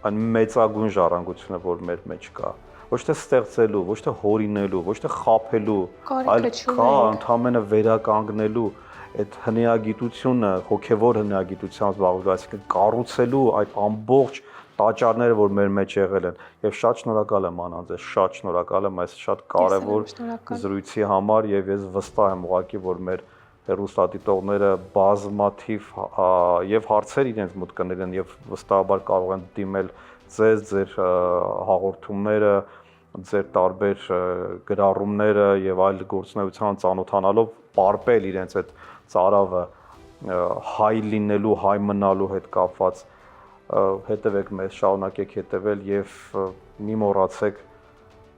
այն մեծագույն ժառանգությունը, որ մեր մեջ կա։ Ոչ թե ստեղծելու, ոչ թե հորինելու, ոչ թե խաբելու, այլ կա ընդհանրապես վերականգնելու այդ հնեագիտությունը, հոգևոր հնեագիտությամբ զբաղվելու, այսինքն կառուցելու այդ ամբողջ տաճարները, որ մեր մեջ եղել են, եւ շատ շնորհակալ եմ Անան ձեզ, շատ շնորհակալ եմ այս շատ կարեւոր զրույցի համար եւ ես վստահ եմ ուղղակի, որ մեր հեռուստադիտողները բազմաթիվ եւ հարցեր իրենց մոտ կներեն եւ վստահաբար կարող են դիմել ձեզ, ձեր հաղորդումները, ձեր տարբեր գրառումները եւ այլ գործունեության ծանոթանալով պարպել իրենց այդ ծարավը հայ լինելու, հայ մնալու հետ կապված հետևեք մեզ, շարունակեք հետևել եւ մի մոռացեք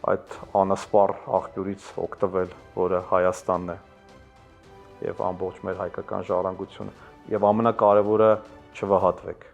այդ անասպառ աղբյուրից օգտվել, որը Հայաստանն է եւ ամբողջ մեր հայկական ժառանգությունը եւ ամենակարևորը չվհատվեք